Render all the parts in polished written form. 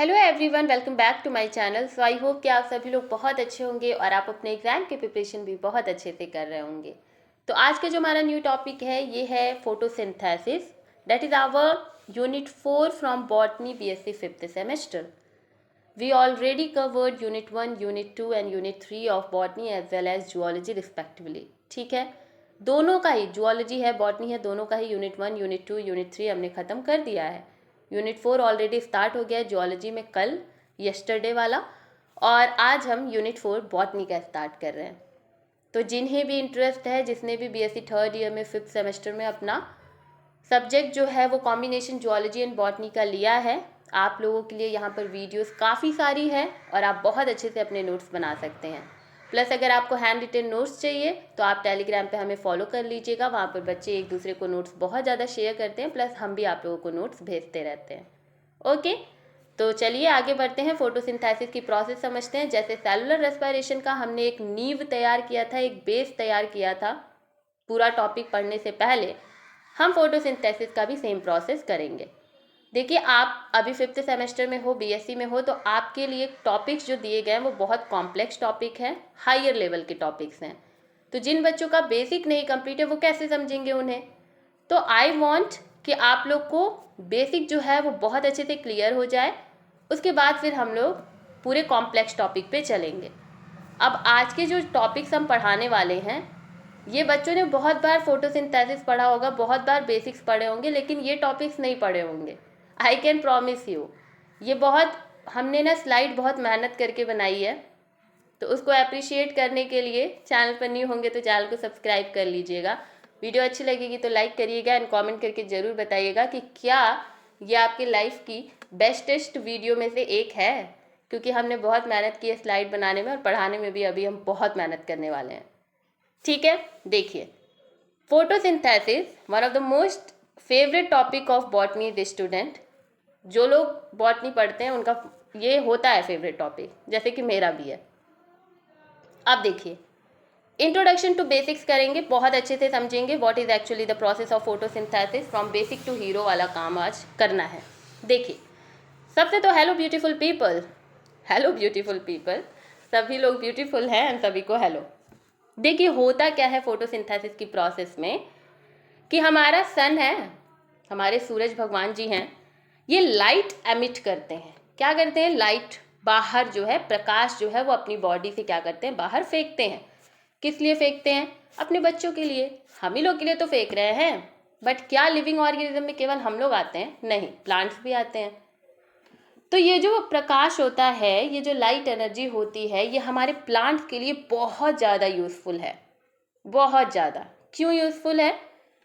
Hello everyone, welcome back to my channel. So I hope कि आप सभी लोग बहुत अच्छे होंगे और आप अपने एग्जाम की प्रिपरेशन भी बहुत अच्छे से कर रहे होंगे। तो आज का जो हमारा न्यू टॉपिक है ये है photosynthesis, that is our unit 4 from botany BSc fifth semester. We already covered unit 1, unit 2 and unit 3 of botany as well as zoology respectively. ठीक है, दोनों का ही जूलॉजी है, बॉटनी है, दोनों का ही यूनिट 1, यूनिट 2, यूनिट 3 हमने ख़त्म कर दिया है। यूनिट 4 ऑलरेडी स्टार्ट हो गया है जूलॉजी में कल, यस्टरडे वाला, और आज हम यूनिट 4 बॉटनी का स्टार्ट कर रहे हैं। तो जिन्हें भी इंटरेस्ट है, जिसने भी बीएससी थर्ड ईयर में फिफ्थ सेमेस्टर में अपना सब्जेक्ट जो है वो कॉम्बिनेशन जूलॉजी एंड बॉटनी का लिया है, आप लोगों के लिए यहाँ पर वीडियोस काफ़ी सारी है और आप बहुत अच्छे से अपने नोट्स बना सकते हैं। प्लस अगर आपको हैंड रिटन नोट्स चाहिए तो आप टेलीग्राम पे हमें फॉलो कर लीजिएगा, वहाँ पर बच्चे एक दूसरे को नोट्स बहुत ज़्यादा शेयर करते हैं, प्लस हम भी आप लोगों को नोट्स भेजते रहते हैं। ओके, तो चलिए आगे बढ़ते हैं, फोटोसिंथेसिस की प्रोसेस समझते हैं। जैसे सेलुलर रेस्पिरेशन का हमने एक नींव तैयार किया था, एक बेस तैयार किया था पूरा टॉपिक पढ़ने से पहले, हम फोटोसिंथेसिस का भी सेम प्रोसेस करेंगे। देखिए, आप अभी फिफ्थ सेमेस्टर में हो, बीएससी में हो, तो आपके लिए टॉपिक्स जो दिए गए हैं वो बहुत कॉम्प्लेक्स टॉपिक हैं, हायर लेवल के टॉपिक्स हैं। तो जिन बच्चों का बेसिक नहीं कंप्लीट है वो कैसे समझेंगे उन्हें? तो आई वांट कि आप लोग को बेसिक जो है वो बहुत अच्छे से क्लियर हो जाए, उसके बाद फिर हम लोग पूरे कॉम्प्लेक्स टॉपिक पे चलेंगे। अब आज के जो टॉपिक्स हम पढ़ाने वाले हैं, ये बच्चों ने बहुत बार फोटोसिंथेसिस पढ़ा होगा, बहुत बार बेसिक्स पढ़े होंगे, लेकिन ये टॉपिक्स नहीं पढ़े होंगे। आई कैन प्रॉमिस यू, ये बहुत हमने ना स्लाइड बहुत मेहनत करके बनाई है, तो उसको अप्रिशिएट करने के लिए चैनल पर न्यू होंगे तो चैनल को सब्सक्राइब कर लीजिएगा। वीडियो अच्छी लगेगी तो लाइक करिएगा एंड कमेंट करके ज़रूर बताइएगा कि क्या ये आपकी लाइफ की बेस्टेस्ट वीडियो में से एक है, क्योंकि हमने बहुत मेहनत की है स्लाइड बनाने में और पढ़ाने में भी अभी हम बहुत मेहनत करने वाले हैं। ठीक है, देखिए, photosynthesis one of the most favourite topic of botany the student. जो लोग बॉटनी पढ़ते हैं उनका ये होता है फेवरेट टॉपिक, जैसे कि मेरा भी है। अब देखिए, इंट्रोडक्शन टू बेसिक्स करेंगे, बहुत अच्छे से समझेंगे what is actually the process of photosynthesis, from basic to hero वाला काम आज करना है। देखिए, सबसे तो hello beautiful people, hello beautiful people, सभी लोग ब्यूटीफुल हैं एंड सभी को हेलो। देखिए, होता क्या है फोटोसिंथेसिस की प्रोसेस में कि हमारा सन है, हमारे सूरज भगवान जी हैं, ये लाइट एमिट करते हैं। क्या करते हैं? लाइट बाहर जो है, प्रकाश जो है वो अपनी बॉडी से क्या करते हैं? बाहर फेंकते हैं। किस लिए फेंकते हैं? अपने बच्चों के लिए, हम ही लोग के लिए तो फेंक रहे हैं। बट क्या लिविंग ऑर्गेनिज्म में केवल हम लोग आते हैं? नहीं, प्लांट्स भी आते हैं। तो ये जो प्रकाश होता है, ये जो लाइट एनर्जी होती है, ये हमारे प्लांट्स के लिए बहुत ज़्यादा यूज़फुल है, बहुत ज़्यादा। क्यों यूज़फुल है?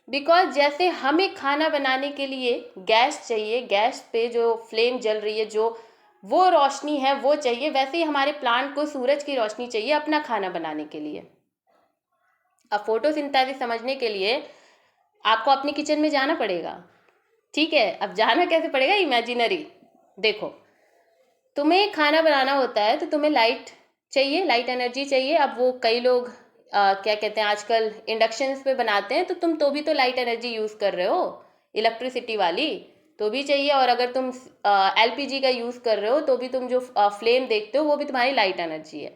बिकॉज जैसे हमें खाना बनाने के लिए गैस चाहिए, गैस पे जो फ्लेम जल रही है, जो वो रोशनी है वो चाहिए, वैसे ही हमारे प्लांट को सूरज की रोशनी चाहिए अपना खाना बनाने के लिए। अब फोटोसिंथेसिस समझने के लिए आपको अपने किचन में जाना पड़ेगा। ठीक है, अब जाना कैसे पड़ेगा? इमेजिनरी। देखो, तुम्हें खाना बनाना होता है तो तुम्हें लाइट चाहिए, लाइट एनर्जी चाहिए। अब वो कई लोग क्या कहते हैं, आजकल इंडक्शंस पे बनाते हैं, तो तुम तो भी तो लाइट एनर्जी यूज़ कर रहे हो, इलेक्ट्रिसिटी वाली तो भी चाहिए। और अगर तुम एलपीजी का यूज़ कर रहे हो तो भी तुम जो फ्लेम देखते हो वो भी तुम्हारी लाइट एनर्जी है।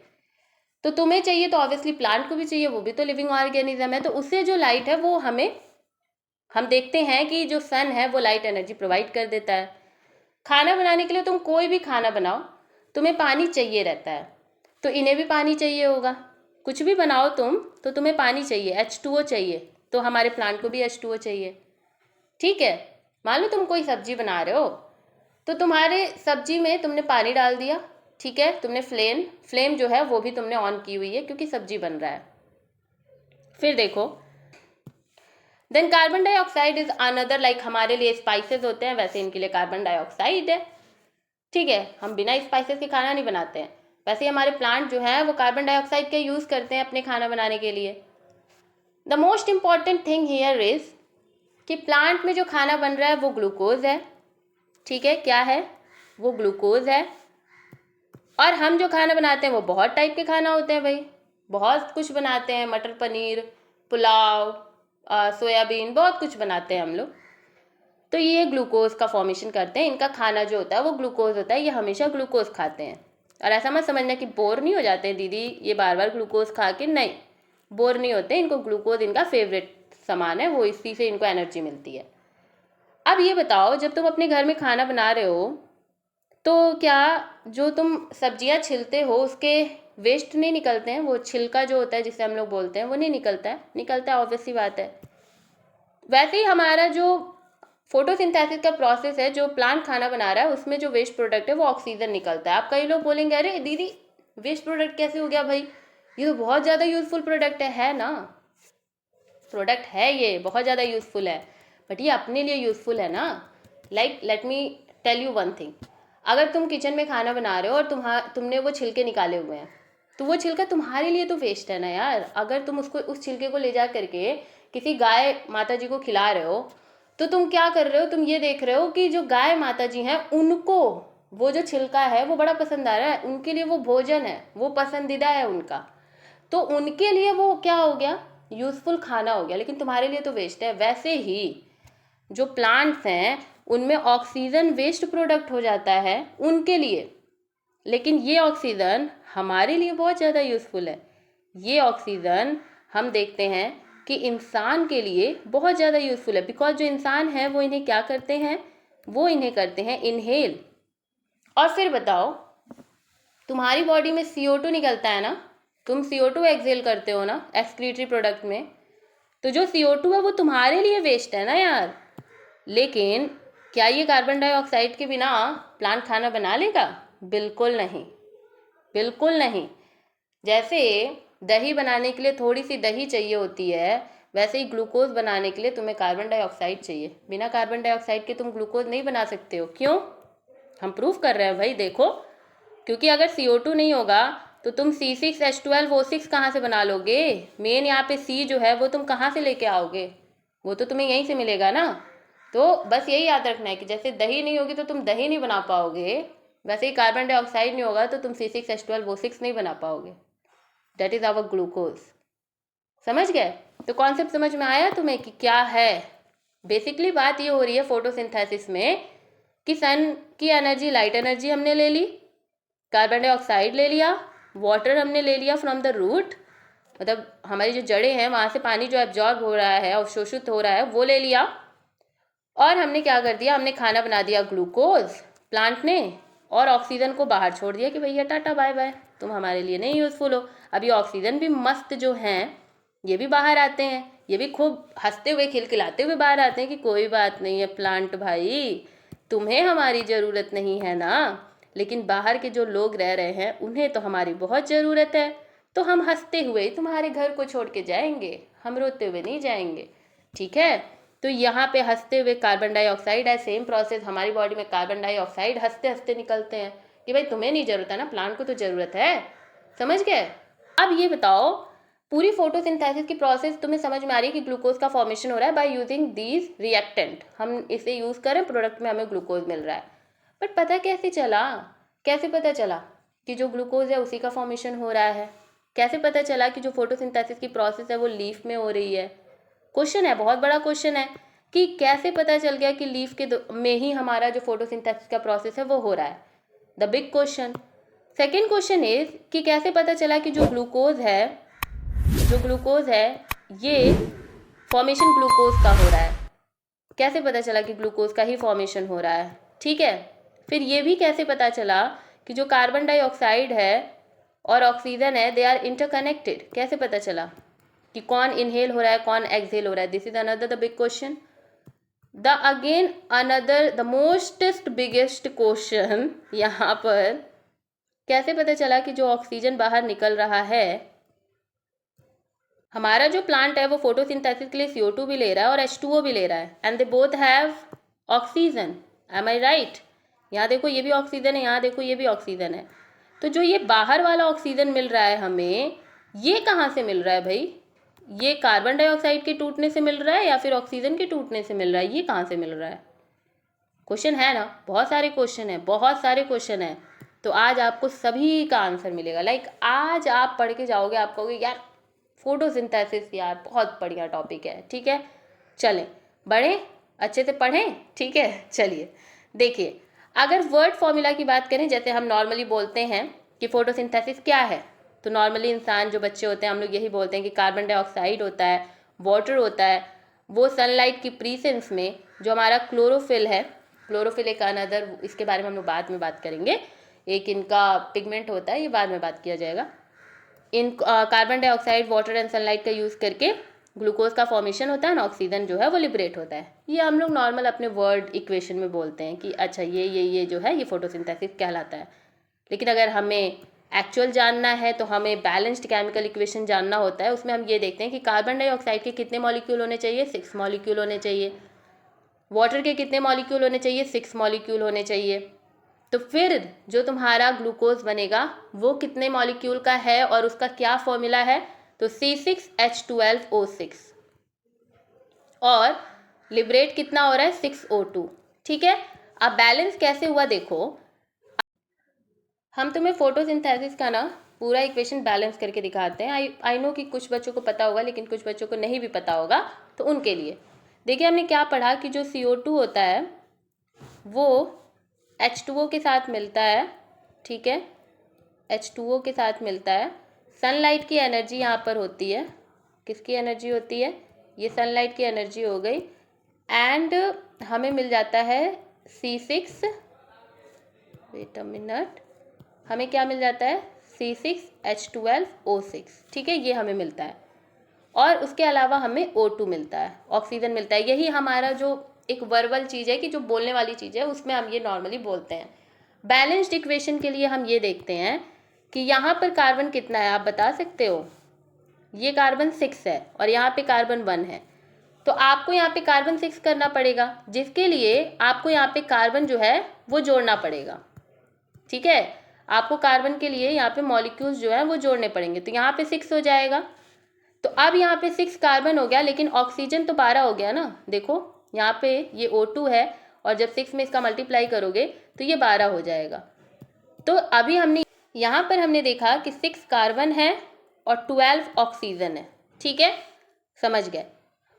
तो तुम्हें चाहिए तो ऑब्वियसली प्लांट को भी चाहिए, वो भी तो लिविंग ऑर्गेनिज्म है। तो उससे जो लाइट है वो हम देखते हैं कि जो सन है वो लाइट एनर्जी प्रोवाइड कर देता है। खाना बनाने के लिए तुम कोई भी खाना बनाओ, तुम्हें पानी चाहिए रहता है, तो इन्हें भी पानी चाहिए होगा। कुछ भी बनाओ तुम तो तुम्हें पानी चाहिए, H2O चाहिए, तो हमारे प्लांट को भी H2O चाहिए। ठीक है, मान लो तुम कोई सब्जी बना रहे हो, तो तुम्हारे सब्जी में तुमने पानी डाल दिया, ठीक है, तुमने फ्लेम जो है वो भी तुमने ऑन की हुई है क्योंकि सब्जी बन रहा है। फिर देखो, then carbon dioxide is another, like हमारे लिए स्पाइसेस होते हैं वैसे इनके लिए कार्बन डाइऑक्साइड है। ठीक है, हम बिना स्पाइसेस के खाना नहीं बनाते हैं, वैसे ही हमारे प्लांट जो है वो कार्बन डाइऑक्साइड का यूज़ करते हैं अपने खाना बनाने के लिए। The most important thing here is कि प्लांट में जो खाना बन रहा है वो ग्लूकोज है। ठीक है, क्या है? वो ग्लूकोज है। और हम जो खाना बनाते हैं वो बहुत टाइप के खाना होते हैं भाई, बहुत कुछ बनाते हैं, मटर पनीर, पुलाव, सोयाबीन, बहुत कुछ बनाते हैं हम लोग। तो ये ग्लूकोज का फॉर्मेशन करते हैं। इनका खाना जो होता है वो ग्लूकोज होता है, ये हमेशा ग्लूकोज खाते हैं। और ऐसा मत समझना कि बोर नहीं हो जाते हैं दीदी ये बार बार ग्लूकोज खा के, नहीं, बोर नहीं होते। इनको ग्लूकोज इनका फेवरेट सामान है, वो इसी से इनको एनर्जी मिलती है। अब ये बताओ, जब तुम अपने घर में खाना बना रहे हो तो क्या जो तुम सब्जियां छिलते हो उसके वेस्ट नहीं निकलते हैं? वो छिलका जो होता है जिसे हम लोग बोलते हैं वो नहीं निकलता है? निकलता है, ऑब्वियस सी बात है। वैसे ही हमारा जो फोटोसिंथेसिस का प्रोसेस है, जो प्लांट खाना बना रहा है, उसमें जो वेस्ट प्रोडक्ट है वो ऑक्सीजन निकलता है। आप कई लोग बोलेंगे अरे दीदी वेस्ट प्रोडक्ट कैसे हो गया भाई, ये तो बहुत ज़्यादा यूजफुल प्रोडक्ट है ना। प्रोडक्ट है, ये बहुत ज़्यादा यूजफुल है, बट ये अपने लिए यूजफुल है ना। Like let me tell you one thing, अगर तुम किचन में खाना बना रहे हो और तुमने वो छिलके निकाले हुए हैं, तो वो छिलका तुम्हारे लिए तो वेस्ट है ना यार। अगर तुम उसको उस छिलके को ले जा करके किसी गाय माता जी को खिला रहे हो, तो तुम क्या कर रहे हो, तुम ये देख रहे हो कि जो गाय माता जी हैं उनको वो जो छिलका है वो बड़ा पसंद आ रहा है, उनके लिए वो भोजन है, वो पसंदीदा है उनका, तो उनके लिए वो क्या हो गया, यूजफुल खाना हो गया, लेकिन तुम्हारे लिए तो वेस्ट है। वैसे ही जो प्लांट्स हैं उनमें ऑक्सीजन वेस्ट प्रोडक्ट हो जाता है उनके लिए, लेकिन ये ऑक्सीजन हमारे लिए बहुत ज़्यादा यूज़फुल है। ये ऑक्सीजन हम देखते हैं कि इंसान के लिए बहुत ज़्यादा यूज़फुल है, बिकॉज जो इंसान है वो इन्हें क्या करते हैं, वो इन्हें करते हैं इनहेल। और फिर बताओ, तुम्हारी बॉडी में CO2 निकलता है ना, तुम CO2 एक्सहेल करते हो ना एक्सक्रीटरी प्रोडक्ट में, तो जो CO2 है वो तुम्हारे लिए वेस्ट है ना यार। लेकिन क्या ये कार्बन डाइऑक्साइड के बिना प्लांट खाना बना लेगा? बिल्कुल नहीं, बिल्कुल नहीं। जैसे दही बनाने के लिए थोड़ी सी दही चाहिए होती है, वैसे ही ग्लूकोज बनाने के लिए तुम्हें कार्बन डाइऑक्साइड चाहिए। बिना कार्बन डाइऑक्साइड के तुम ग्लूकोज नहीं बना सकते हो। क्यों? हम प्रूफ कर रहे हैं भाई, देखो। क्योंकि अगर CO2 नहीं होगा तो तुम C6H12O6 कहाँ से बना लोगे? मेन यहाँ पे C जो है वो तुम कहाँ से लेके आओगे? वो तो तुम्हें यहीं से मिलेगा ना। तो बस यही याद रखना है कि जैसे दही नहीं होगी तो तुम दही नहीं बना पाओगे, वैसे ही कार्बन डाइऑक्साइड नहीं होगा तो तुम C6H12O6 नहीं बना पाओगे। That is our glucose. समझ गए? तो कॉन्सेप्ट समझ में आया तुम्हें कि क्या है? बेसिकली बात ये हो रही है फोटोसिंथेसिस में कि सन की एनर्जी, लाइट एनर्जी हमने ले ली, कार्बन डाइऑक्साइड ले लिया, वाटर हमने ले लिया फ्रॉम द रूट, मतलब हमारी जो जड़ें हैं वहाँ से पानी जो एब्जॉर्ब हो रहा है, अवशोषित हो रहा है, वो ले लिया, और हमने क्या कर दिया, हमने खाना बना दिया ग्लूकोज प्लांट ने, और ऑक्सीजन को बाहर छोड़ दिया कि भैया टाटा बाय बाय, तुम हमारे लिए नहीं यूज़फुल हो। अब ये ऑक्सीजन भी मस्त जो हैं ये भी बाहर आते हैं, ये भी खूब हंसते हुए खिलखिलाते हुए बाहर आते हैं कि कोई बात नहीं है प्लांट भाई, तुम्हें हमारी ज़रूरत नहीं है ना, लेकिन बाहर के जो लोग रह रहे हैं उन्हें तो हमारी बहुत ज़रूरत है, तो हम हंसते हुए ही तुम्हारे घर को छोड़ के जाएंगे, हम रोते हुए नहीं जाएंगे। ठीक है? तो यहाँ पे हंसते हुए कार्बन डाइऑक्साइड है, सेम प्रोसेस हमारी बॉडी में कार्बन डाइऑक्साइड हंसते हंसते निकलते हैं कि भाई तुम्हें नहीं ज़रूरत है ना, प्लांट को तो ज़रूरत है। समझ गए? अब ये बताओ, पूरी फोटोसिंथेसिस की प्रोसेस तुम्हें समझ में आ रही है कि ग्लूकोज का फॉर्मेशन हो रहा है बाय यूजिंग दीज रिएक्टेंट, हम इसे यूज़ करें, प्रोडक्ट में हमें ग्लूकोज मिल रहा है। बट पता कैसे चला, कैसे पता चला कि जो ग्लूकोज है उसी का फॉर्मेशन हो रहा है? कैसे पता चला कि जो फोटोसिंथेसिस की प्रोसेस है वो लीफ में हो रही है? क्वेश्चन है, बहुत बड़ा क्वेश्चन है कि कैसे पता चल गया कि लीफ के में ही हमारा जो फोटोसिंथेसिस का प्रोसेस है वो हो रहा है। The big question. Second question is कि कैसे पता चला कि जो ग्लूकोज है ये फॉर्मेशन ग्लूकोज का हो रहा है? कैसे पता चला कि ग्लूकोज का ही फॉर्मेशन हो रहा है? ठीक है, फिर ये भी कैसे पता चला कि जो कार्बन डाइऑक्साइड है और ऑक्सीजन है दे आर इंटरकनेक्टेड? कैसे पता चला कि कौन इनहेल हो रहा है कौन एक्सहेल हो रहा है? This is another the big question. The mostest biggest question यहाँ पर, कैसे पता चला कि जो ऑक्सीजन बाहर निकल रहा है, हमारा जो प्लांट है वो फोटोसिंथेसिस के लिए CO2 भी ले रहा है और H2O भी ले रहा है, and they both have oxygen. Am I right? यहाँ देखो ये भी ऑक्सीजन है, यहाँ देखो ये भी ऑक्सीजन है। तो जो ये बाहर वाला ऑक्सीजन मिल रहा है हमें, ये कहाँ से मिल रहा है भाई? ये कार्बन डाइऑक्साइड के टूटने से मिल रहा है या फिर ऑक्सीजन के टूटने से मिल रहा है? ये कहाँ से मिल रहा है? क्वेश्चन है ना, बहुत सारे क्वेश्चन है, बहुत सारे क्वेश्चन है। तो आज आपको सभी का आंसर मिलेगा। लाइक आज आप पढ़ के जाओगे, आप कहोगे यार फोटोसिंथेसिस यार बहुत बढ़िया टॉपिक है। ठीक है, चलें बढ़े, अच्छे से पढ़ें, ठीक है। चलिए देखिए, अगर वर्ड फॉर्मूला की बात करें, जैसे हम नॉर्मली बोलते हैं कि फोटोसिंथेसिस क्या है, तो नॉर्मली इंसान जो बच्चे होते हैं हम लोग यही बोलते हैं कि कार्बन डाइऑक्साइड होता है, वाटर होता है, वो सनलाइट की प्रीसेंस में जो हमारा क्लोरोफिल है, क्लोरोफिल एक अनदर, इसके बारे में हम लोग बाद में बात करेंगे, एक इनका पिगमेंट होता है, ये बाद में बात किया जाएगा। इन carbon dioxide, water and sunlight का यूज़ करके ग्लूकोज का फॉर्मेशन होता है और ऑक्सीजन जो है वो लिबरेट होता है। ये हम लोग नॉर्मल अपने वर्ड इक्वेशन में बोलते हैं कि अच्छा ये जो है ये फोटोसिंथेसिस कहलाता है। लेकिन अगर हमें एक्चुअल जानना है तो हमें बैलेंस्ड केमिकल इक्वेशन जानना होता है। उसमें हम ये देखते हैं कि कार्बन डाइऑक्साइड के कितने मॉलिक्यूल होने चाहिए, 6 मॉलिक्यूल होने चाहिए। वाटर के कितने मॉलिक्यूल होने चाहिए, 6 मॉलिक्यूल होने चाहिए। तो फिर जो तुम्हारा ग्लूकोज बनेगा वो कितने मॉलिक्यूल का है और उसका क्या फॉर्मूला है, तो C6H12O6 और लिबरेट कितना हो रहा है, 6O2। ठीक है, अब बैलेंस कैसे हुआ देखो, हम तुम्हें फोटोसिंथेसिस का ना पूरा इक्वेशन बैलेंस करके दिखाते हैं। आई नो कि कुछ बच्चों को पता होगा लेकिन कुछ बच्चों को नहीं भी पता होगा, तो उनके लिए देखिए हमने क्या पढ़ा कि जो CO2 होता है वो H2O के साथ मिलता है, ठीक है, H2O के साथ मिलता है। सनलाइट की एनर्जी यहाँ पर होती है, किसकी एनर्जी होती है, ये सनलाइट की एनर्जी हो गई, एंड हमें मिल जाता है C6, वेट अ मिनट, हमें क्या मिल जाता है, C6H12O6, ठीक है, ये हमें मिलता है। और उसके अलावा हमें O2 मिलता है, ऑक्सीजन मिलता है। यही हमारा जो एक वर्बल चीज़ है कि जो बोलने वाली चीज़ है उसमें हम ये नॉर्मली बोलते हैं। बैलेंस्ड इक्वेशन के लिए हम ये देखते हैं कि यहाँ पर कार्बन कितना है, आप बता सकते हो, ये कार्बन 6 है और यहाँ पे कार्बन 1 है, तो आपको यहाँ पे कार्बन 6 करना पड़ेगा, जिसके लिए आपको यहाँ पे कार्बन जो है वो जोड़ना पड़ेगा। ठीक है, आपको कार्बन के लिए यहाँ पे मॉलिक्यूल्स जो है वो जोड़ने पड़ेंगे, तो यहाँ पे 6 हो जाएगा। तो अब यहाँ पे 6 कार्बन हो गया, लेकिन ऑक्सीजन तो 12 हो गया ना। देखो यहाँ पे ये O2 है और जब 6 में इसका मल्टीप्लाई करोगे तो ये 12 हो जाएगा। तो अभी हमने यहाँ पर हमने देखा कि 6 कार्बन है और 12 ऑक्सीजन है, ठीक है, समझ गए।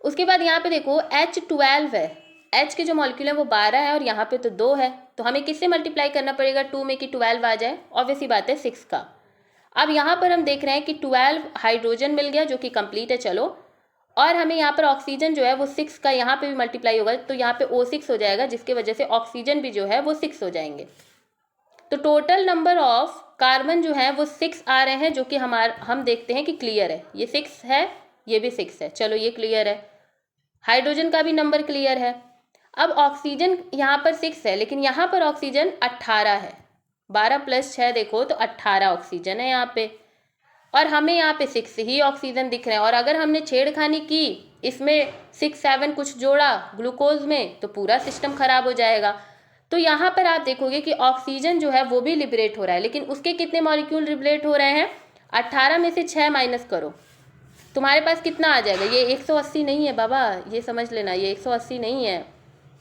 उसके बाद यहाँ पे देखो H12 है, H के जो मॉलिक्यूल है वो 12 है और यहाँ पे तो 2 है, तो हमें किससे मल्टीप्लाई करना पड़ेगा 2 में कि 12 आ जाए, ऑब्वियसली बात है 6 का। अब यहाँ पर हम देख रहे हैं कि 12 हाइड्रोजन मिल गया जो कि कंप्लीट है, चलो, और हमें यहाँ पर ऑक्सीजन जो है वो 6 का यहाँ पे भी मल्टीप्लाई होगा तो यहाँ पे O6 हो जाएगा, जिसकी वजह से ऑक्सीजन भी जो है वो 6 हो जाएंगे। तो टोटल नंबर ऑफ कार्बन जो है वो 6 आ रहे हैं, जो कि हम देखते हैं कि क्लियर है, ये 6 है, ये भी 6 है, चलो ये क्लियर है। हाइड्रोजन का भी नंबर क्लियर है। अब ऑक्सीजन यहाँ पर 6 है लेकिन यहाँ पर ऑक्सीजन 18 है, 12 + 6 देखो तो 18 ऑक्सीजन है यहाँ पे, और हमें यहाँ पे 6 ही ऑक्सीजन दिख रहे हैं। और अगर हमने छेड़खानी की, इसमें 6 7 कुछ जोड़ा ग्लूकोज में, तो पूरा सिस्टम खराब हो जाएगा। तो यहाँ पर आप देखोगे कि ऑक्सीजन जो है वो भी लिबरेट हो रहा है, लेकिन उसके कितने मॉलिक्यूल लिबरेट हो रहे हैं, 18 में से 6 माइनस करो, तुम्हारे पास कितना आ जाएगा, ये 180 नहीं है बाबा, ये समझ लेना, ये 180 नहीं है,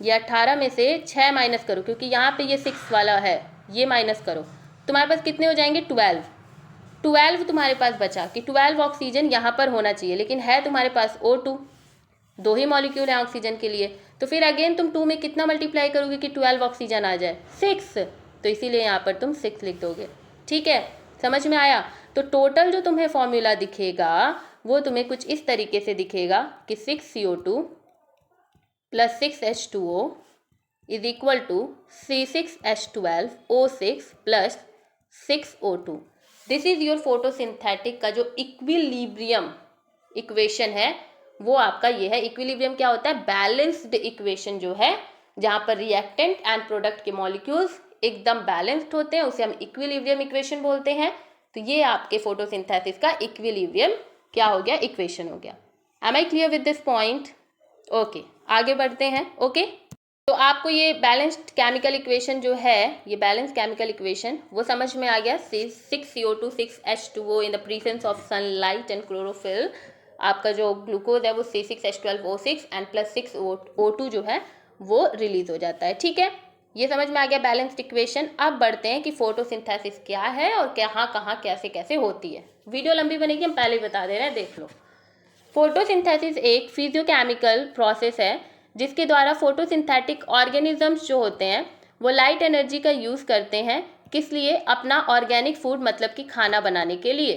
ये 18 में से 6 माइनस करो, क्योंकि यहाँ पे ये 6 वाला है, ये माइनस करो, तुम्हारे पास कितने हो जाएंगे, 12 तुम्हारे पास बचा कि 12 ऑक्सीजन यहाँ पर होना चाहिए, लेकिन है तुम्हारे पास O2, 2 ही मॉलिक्यूल हैं ऑक्सीजन के लिए, तो फिर अगेन तुम 2 में कितना मल्टीप्लाई करोगे कि 12 ऑक्सीजन आ जाए, 6, तो इसीलिए यहाँ पर तुम 6 लिख दोगे। ठीक है, समझ में आया। तो टोटल जो तुम्हें फॉर्मूला दिखेगा वो तुम्हें कुछ इस तरीके से दिखेगा कि 6CO2 + 6H2O is equal to C6H12O6 + 6O2। This is your photosynthetic का जो इक्विलिब्रियम इक्वेशन है वो आपका ये है। इक्विलिब्रियम क्या होता है, बैलेंस्ड इक्वेशन जो है, जहाँ पर रिएक्टेंट एंड प्रोडक्ट के मॉलिक्यूल्स एकदम बैलेंस्ड होते हैं, उसे हम इक्विलिब्रियम इक्वेशन बोलते हैं। तो ये आपके फोटोसिंथेसिस का इक्विलिब्रियम क्या हो गया, इक्वेशन हो गया। Am I clear with this point? Okay, आगे बढ़ते हैं। ओके, तो आपको ये बैलेंस्ड केमिकल इक्वेशन जो है, ये बैलेंस केमिकल इक्वेशन वो समझ में आ गया। 6CO2 6H2O in the presence of sunlight and chlorophyll, आपका जो ग्लूकोज है वो C6H12O6 एंड + 6O2 जो है वो रिलीज हो जाता है। ठीक है, ये समझ में आ गया बैलेंस्ड इक्वेशन। अब बढ़ते हैं कि फोटोसिंथेसिस क्या है और कहाँ कहाँ कैसे कैसे होती है। वीडियो लंबी बनेगी, हम पहले ही बता दे रहे हैं, देख लो। फोटोसिंथेसिस एक फिजियोकेमिकल प्रोसेस है जिसके द्वारा फोटोसिंथेटिक ऑर्गेनिजम्स जो होते हैं वो लाइट एनर्जी का यूज़ करते हैं। किस लिए? अपना ऑर्गेनिक फूड मतलब कि खाना बनाने के लिए।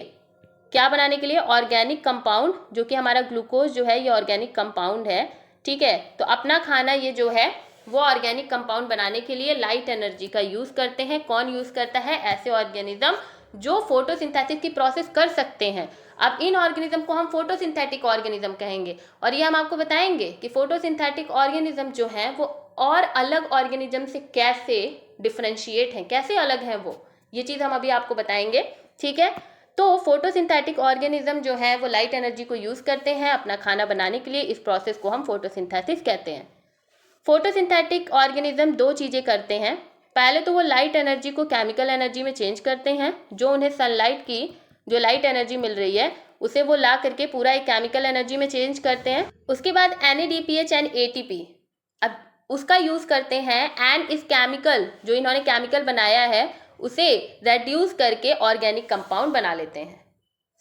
क्या बनाने के लिए? ऑर्गेनिक कंपाउंड, जो कि हमारा ग्लूकोज जो है ये ऑर्गेनिक कंपाउंड है, ठीक है। तो अपना खाना ये जो है वो ऑर्गेनिक कंपाउंड बनाने के लिए लाइट एनर्जी का यूज़ करते हैं। कौन यूज़ करता है? ऐसे ऑर्गेनिज्म जो फोटोसिंथेसिस की प्रोसेस कर सकते हैं। अब इन ऑर्गेनिज्म को हम फोटोसिंथेटिक ऑर्गेनिज्म कहेंगे, और ये हम आपको बताएंगे कि फोटोसिंथेटिक ऑर्गेनिज्म जो हैं वो और अलग ऑर्गेनिज्म से कैसे डिफरेंशिएट हैं, कैसे अलग हैं वो, ये चीज़ हम अभी आपको बताएंगे, ठीक है। तो फोटोसिंथेटिक ऑर्गेनिज्म जो है वो लाइट एनर्जी को यूज़ करते हैं अपना खाना बनाने के लिए। इस प्रोसेस को हम फोटोसिंथेसिस कहते हैं। फोटोसिंथेटिक ऑर्गेनिज्म दो चीज़ें करते हैं। पहले तो वो लाइट एनर्जी को केमिकल एनर्जी में चेंज करते हैं, जो उन्हें सनलाइट की जो लाइट एनर्जी मिल रही है उसे वो ला करके पूरा एक केमिकल एनर्जी में चेंज करते हैं। उसके बाद NADPH एंड ATP अब उसका यूज़ करते हैं, एंड इस केमिकल जो इन्होंने केमिकल बनाया है उसे रेड्यूस करके ऑर्गेनिक कंपाउंड बना लेते हैं।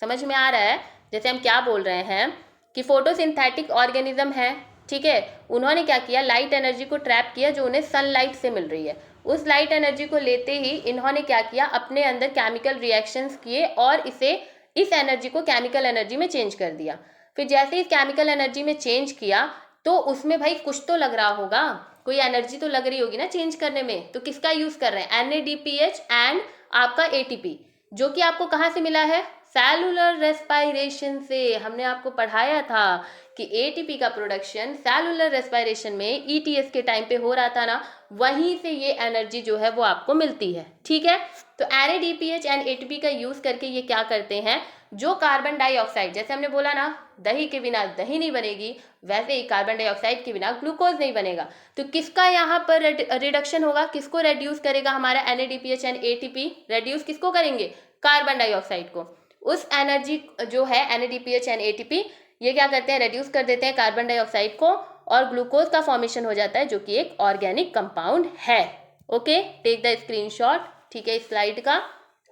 समझ में आ रहा है? जैसे हम क्या बोल रहे हैं कि फोटोसिंथेटिक ऑर्गेनिज्म है, ठीक है, उन्होंने क्या किया? लाइट एनर्जी को ट्रैप किया जो उन्हें सनलाइट से मिल रही है। उस लाइट एनर्जी को लेते ही इन्होंने क्या किया? अपने अंदर केमिकल रिएक्शंस किए और इस एनर्जी को केमिकल एनर्जी में चेंज कर दिया। फिर जैसे इस केमिकल एनर्जी में चेंज किया तो उसमें भाई कुछ तो लग रहा होगा, कोई एनर्जी तो लग रही होगी ना चेंज करने में। तो किसका यूज़ कर रहे हैं? NADPH एंड आपका ATP, जो कि आपको कहाँ से मिला है? सेलुलर रेस्पायरेशन से। हमने आपको पढ़ाया था कि ATP का प्रोडक्शन सेलुलर रेस्पायरेशन में ETS के टाइम पे हो रहा था ना, वहीं से ये एनर्जी जो है वो आपको मिलती है, ठीक है। तो NADPH एंड ATP का यूज़ करके ये क्या करते हैं? जो कार्बन डाइऑक्साइड, जैसे हमने बोला ना दही के बिना दही नहीं बनेगी, वैसे ही कार्बन डाइऑक्साइड के बिना ग्लूकोज नहीं बनेगा। तो किसका यहाँ पर रिडक्शन होगा? किसको रेड्यूस करेगा हमारा NADPH एंड ATP? रेड्यूस किसको करेंगे? कार्बन डाइऑक्साइड को। उस एनर्जी जो है NADPH एंड ATP ये क्या करते हैं? रेड्यूस कर देते हैं कार्बन डाइऑक्साइड को, और ग्लूकोज का फॉर्मेशन हो जाता है जो कि एक ऑर्गेनिक कंपाउंड है। ओके, टेक द स्क्रीनशॉट, ठीक है, इस स्लाइड का।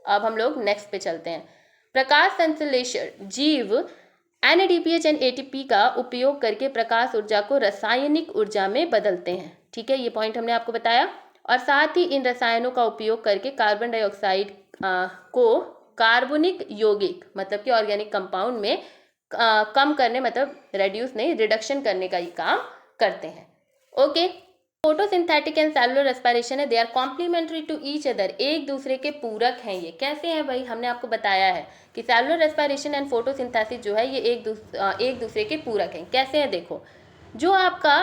अब हम लोग नेक्स्ट पे चलते हैं। प्रकाश संश्लेषण जीव NADPH एंड ATP का उपयोग करके प्रकाश ऊर्जा को रासायनिक ऊर्जा में बदलते हैं, ठीक है, ये पॉइंट हमने आपको बताया। और साथ ही इन रसायनों का उपयोग करके कार्बन डाइऑक्साइड को कार्बनिक यौगिक मतलब कि ऑर्गेनिक कंपाउंड में कम करने, मतलब रेड्यूस नहीं, रिडक्शन करने का ही काम करते हैं। Okay, photosynthetic and cellular respiration है, they are complementary to each other, एक दूसरे के पूरक हैं। ये कैसे हैं भाई? हमने आपको बताया है कि सेलुलर रेस्पिरेशन एंड फोटोसिंथेसिस जो है ये एक दूसरे के पूरक हैं। कैसे हैं? देखो, जो आपका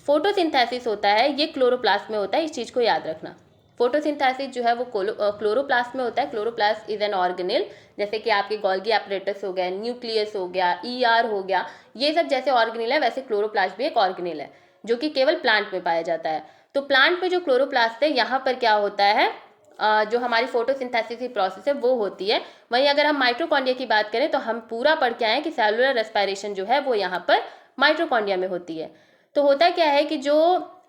फोटोसिंथेसिस होता है ये क्लोरोप्लास्ट में होता है, इस चीज़ को याद रखना। फोटोसिंथेसिस जो है वो क्लोरोप्लास्ट में होता है। क्लोरोप्लास्ट इज एन ऑर्गेनेल, जैसे कि आपके गोल्गी एपरेटस हो गया, न्यूक्लियस हो गया, ER हो गया, ये सब जैसे ऑर्गेनेल है वैसे क्लोरोप्लास्ट भी एक ऑर्गेनेल है जो कि केवल प्लांट में पाया जाता है। तो प्लांट में जो क्लोरोप्लास्ट है यहाँ पर क्या होता है? जो हमारी फोटोसिंथेसिस की प्रोसेस है वो होती है। वहीं अगर हम माइटोकॉन्ड्रिया की बात करें तो हम पूरा पढ़ के आए हैं कि सेलुलर रेस्पिरेशन जो है वो यहाँ पर माइटोकॉन्ड्रिया में होती है। तो होता क्या है कि जो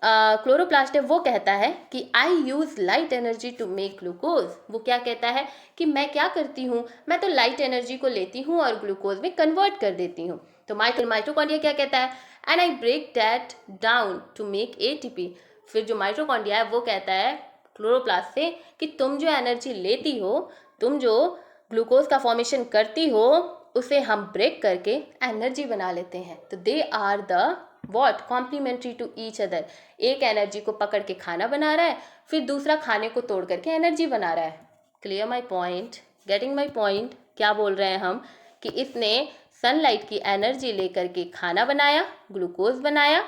क्लोरोप्लास्ट है वो कहता है कि I use light energy to make glucose. वो क्या कहता है कि मैं क्या करती हूँ? मैं तो लाइट एनर्जी को लेती हूँ और ग्लूकोज में कन्वर्ट कर देती हूँ। तो माइटोकॉन्ड्रिया क्या कहता है? And I break that down to make ATP। फिर जो माइटोकॉन्ड्रिया है वो कहता है क्लोरोप्लास्ट से कि तुम जो एनर्जी लेती हो, तुम जो ग्लूकोज का फॉर्मेशन करती हो, उसे हम ब्रेक करके एनर्जी बना लेते हैं। तो they are the what complementary to each other. एक एनर्जी को पकड़ के खाना बना रहा है, फिर दूसरा खाने को तोड़ करके एनर्जी बना रहा है। Clear my point? Getting my point? क्या बोल रहे हैं हम कि इसने सनलाइट की एनर्जी लेकर के खाना बनाया, ग्लूकोज बनाया,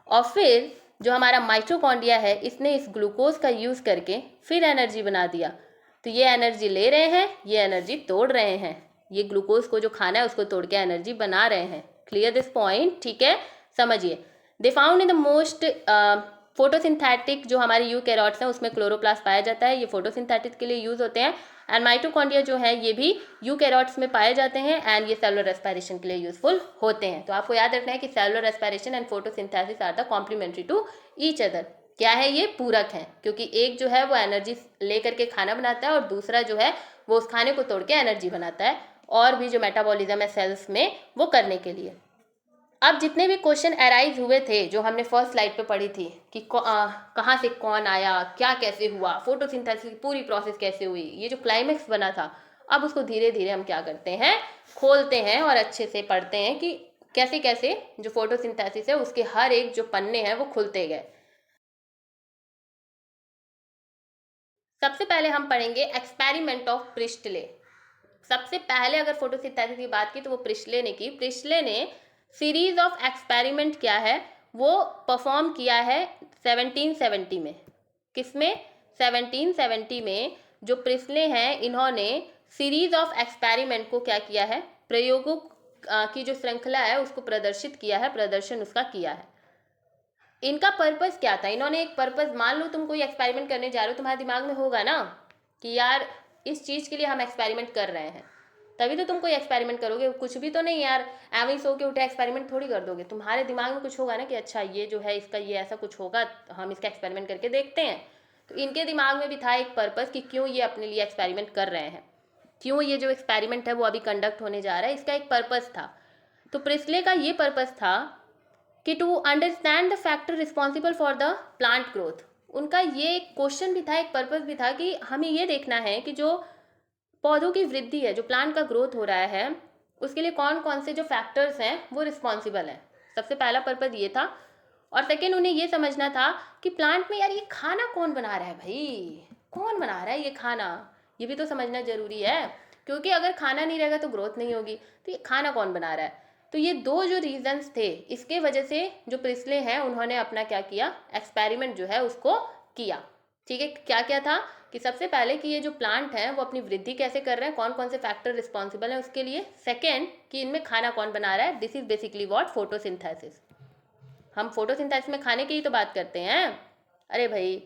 और फिर जो हमारा माइटोकॉन्ड्रिया है इसने इस ग्लूकोज का यूज़ करके फिर एनर्जी बना दिया। तो ये एनर्जी ले रहे हैं, ये एनर्जी तोड़ रहे हैं, ये ग्लूकोज को जो खाना है उसको तोड़ के एनर्जी बना रहे हैं। Clear this point? ठीक है, समझिए। They found in the most photosynthetic जो हमारे यूकैरियोट्स हैं उसमें क्लोरोप्लास्ट पाया जाता है, ये फोटोसिंथेटिक के लिए यूज़ होते हैं। एंड माइटोकॉन्ड्रिया जो है ये भी यूकैरियोट्स में पाए जाते हैं, एंड ये सेलुलर रेस्पिरेशन के लिए यूजफुल होते हैं। तो आपको याद रखना है कि cellular respiration and photosynthesis are the complementary to each other. क्या है? ये पूरक है, क्योंकि एक जो है वो एनर्जी लेकर के खाना बनाता है और दूसरा जो है वो उस खाने को तोड़ के एनर्जी बनाता है, और भी जो मेटाबॉलिज्म है सेल्स में वो करने के लिए। अब जितने भी क्वेश्चन अराइज हुए थे जो हमने फर्स्ट स्लाइड पे पढ़ी थी कि कहाँ से कौन आया, क्या कैसे हुआ, फोटोसिंथेसिस की पूरी प्रोसेस कैसे हुई, ये जो क्लाइमेक्स बना था, अब उसको धीरे धीरे हम क्या करते हैं, खोलते हैं और अच्छे से पढ़ते हैं कि कैसे कैसे जो फोटोसिंथेसिस है उसके हर एक जो पन्ने हैं वो खुलते गए। सबसे पहले हम पढ़ेंगे एक्सपेरिमेंट ऑफ प्रिस्टले। सबसे पहले अगर फोटोसिंथेसिस की बात की तो वो प्रिस्टले ने की। प्रिस्टले ने सीरीज ऑफ एक्सपेरिमेंट क्या है वो परफॉर्म किया है 1770 में। किसमें? 1770 में जो प्रिस्टले हैं इन्होंने सीरीज ऑफ एक्सपेरिमेंट को क्या किया है, प्रयोगों की जो श्रृंखला है उसको प्रदर्शित किया है, प्रदर्शन उसका किया है। इनका पर्पस क्या था? इन्होंने एक पर्पस, मान लो तुम कोई एक्सपेरिमेंट करने जा रहे हो, तुम्हारे दिमाग में होगा ना कि यार इस चीज़ के लिए हम एक्सपेरिमेंट कर रहे हैं, तभी तो तुम कोई एक्सपेरिमेंट करोगे। कुछ भी तो नहीं यार, ऐਵੇਂ ही सो के उठे एक्सपेरिमेंट थोड़ी कर दोगे। तुम्हारे दिमाग में कुछ होगा ना कि अच्छा ये जो है इसका ये ऐसा कुछ होगा, हम इसका एक्सपेरिमेंट करके देखते हैं। तो इनके दिमाग में भी था एक पर्पस कि क्यों ये अपने लिए एक्सपेरिमेंट कर रहे हैं, क्यों ये जो एक्सपेरिमेंट है वो अभी कंडक्ट होने जा रहा है, इसका एक पर्पस था। तो प्रिस्ले का ये पर्पस था कि to understand the factor responsible for the plant growth. उनका ये एक क्वेश्चन भी था, एक पर्पस भी था कि हमें ये देखना है कि जो पौधों की वृद्धि है, जो प्लांट का ग्रोथ हो रहा है, उसके लिए कौन कौन से जो फैक्टर्स हैं वो रिस्पॉन्सिबल हैं। सबसे पहला पर्पस ये था। और सेकेंड उन्हें ये समझना था कि प्लांट में यार ये खाना कौन बना रहा है, भाई कौन बना रहा है ये खाना, ये भी तो समझना जरूरी है। क्योंकि अगर खाना नहीं रहेगा तो ग्रोथ नहीं होगी, तो ये खाना कौन बना रहा है। तो ये दो जो रीजंस थे, इसके वजह से जो प्रिस्ले हैं उन्होंने अपना क्या किया, एक्सपेरिमेंट जो है उसको किया। ठीक है, क्या क्या था कि सबसे पहले कि ये जो प्लांट हैं वो अपनी वृद्धि कैसे कर रहे हैं, कौन कौन से फैक्टर रिस्पॉन्सिबल हैं उसके लिए। सेकेंड कि इनमें खाना कौन बना रहा है। This is basically what, photosynthesis. हम फोटोसिंथेसिस में खाने की ही तो बात करते हैं। अरे भाई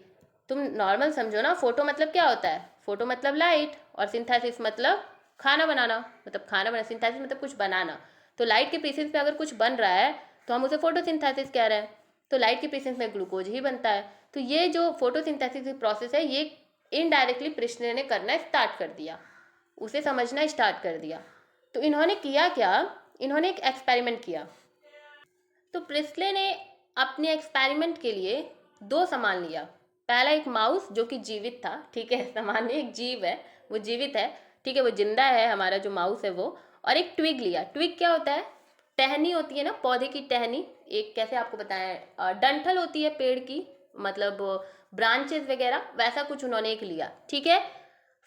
तुम नॉर्मल समझो ना, फोटो मतलब क्या होता है, फोटो मतलब लाइट, और सिंथेसिस मतलब खाना बनाना, मतलब खाना बना, सिंथेसिस मतलब कुछ बनाना। तो लाइट के प्रेजेंस पे अगर कुछ बन रहा है तो हम उसे फोटोसिंथेसिस कह रहे हैं। तो लाइट के प्रेजेंस में ग्लूकोज ही बनता है। तो ये जो फोटोसिंथेसिस प्रोसेस है ये इनडायरेक्टली प्रिस्टले ने करना स्टार्ट कर दिया, उसे समझना स्टार्ट कर दिया। तो इन्होंने किया क्या, इन्होंने एक एक्सपेरिमेंट किया। तो प्रिस्टले ने अपने एक्सपेरिमेंट के लिए दो सामान लिया। पहला एक माउस जो कि जीवित था, ठीक है, सामान्य एक जीव है, वो जीवित है, ठीक है, वो जिंदा है, हमारा जो माउस है वो। और एक ट्विग लिया। ट्विग क्या होता है? टहनी होती है ना, पौधे की टहनी। एक कैसे आपको बताएं, डंठल होती है पेड़ की, मतलब ब्रांचेस वगैरह, वैसा कुछ उन्होंने एक लिया। ठीक है,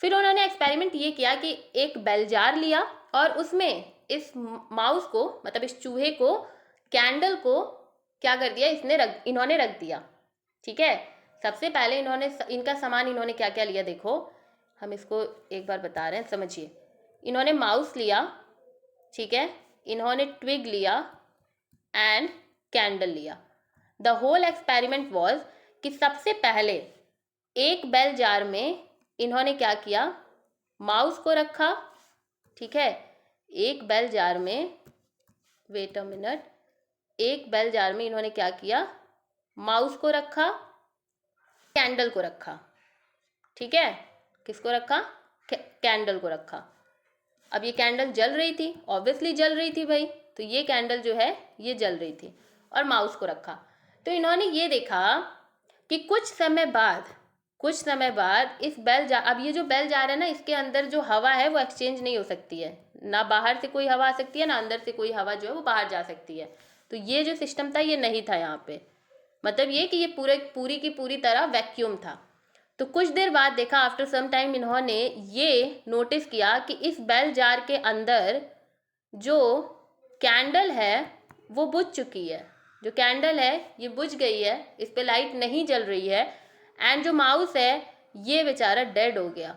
फिर उन्होंने एक्सपेरिमेंट ये किया कि एक बेल जार लिया और उसमें इस माउस को, मतलब इस चूहे को, कैंडल को क्या कर दिया, इन्होंने रख दिया। ठीक है, सबसे पहले इन्होंने इनका सामान इन्होंने क्या क्या लिया देखो, हम इसको एक बार बता रहे हैं, समझिए। इन्होंने माउस लिया, ठीक है, इन्होंने ट्विग लिया एंड कैंडल लिया। द होल एक्सपेरिमेंट वॉज कि सबसे पहले एक बेल जार में इन्होंने क्या किया, माउस को रखा। ठीक है, एक बेल जार में, वेट अ मिनट, एक बेल जार में इन्होंने क्या किया, माउस को रखा, कैंडल को रखा। ठीक है, किसको रखा, कैंडल को रखा। अब ये कैंडल जल रही थी, ऑब्वियसली जल रही थी भाई, तो ये कैंडल जो है ये जल रही थी, और माउस को रखा। तो इन्होंने ये देखा कि कुछ समय बाद इस बेल जार, अब ये जो बेल जार है ना, इसके अंदर जो हवा है वो एक्सचेंज नहीं हो सकती है, ना बाहर से कोई हवा आ सकती है, ना अंदर से कोई हवा जो है वो बाहर जा सकती है। तो ये जो सिस्टम था ये नहीं था यहाँ पे, मतलब ये कि ये पूरी की पूरी तरह वैक्यूम था। तो कुछ देर बाद देखा, आफ्टर सम टाइम, इन्होंने ये नोटिस किया कि इस बेल जार के अंदर जो कैंडल है वो बुझ चुकी है, जो कैंडल है ये बुझ गई है, इस पे लाइट नहीं जल रही है, एंड जो माउस है ये बेचारा डेड हो गया।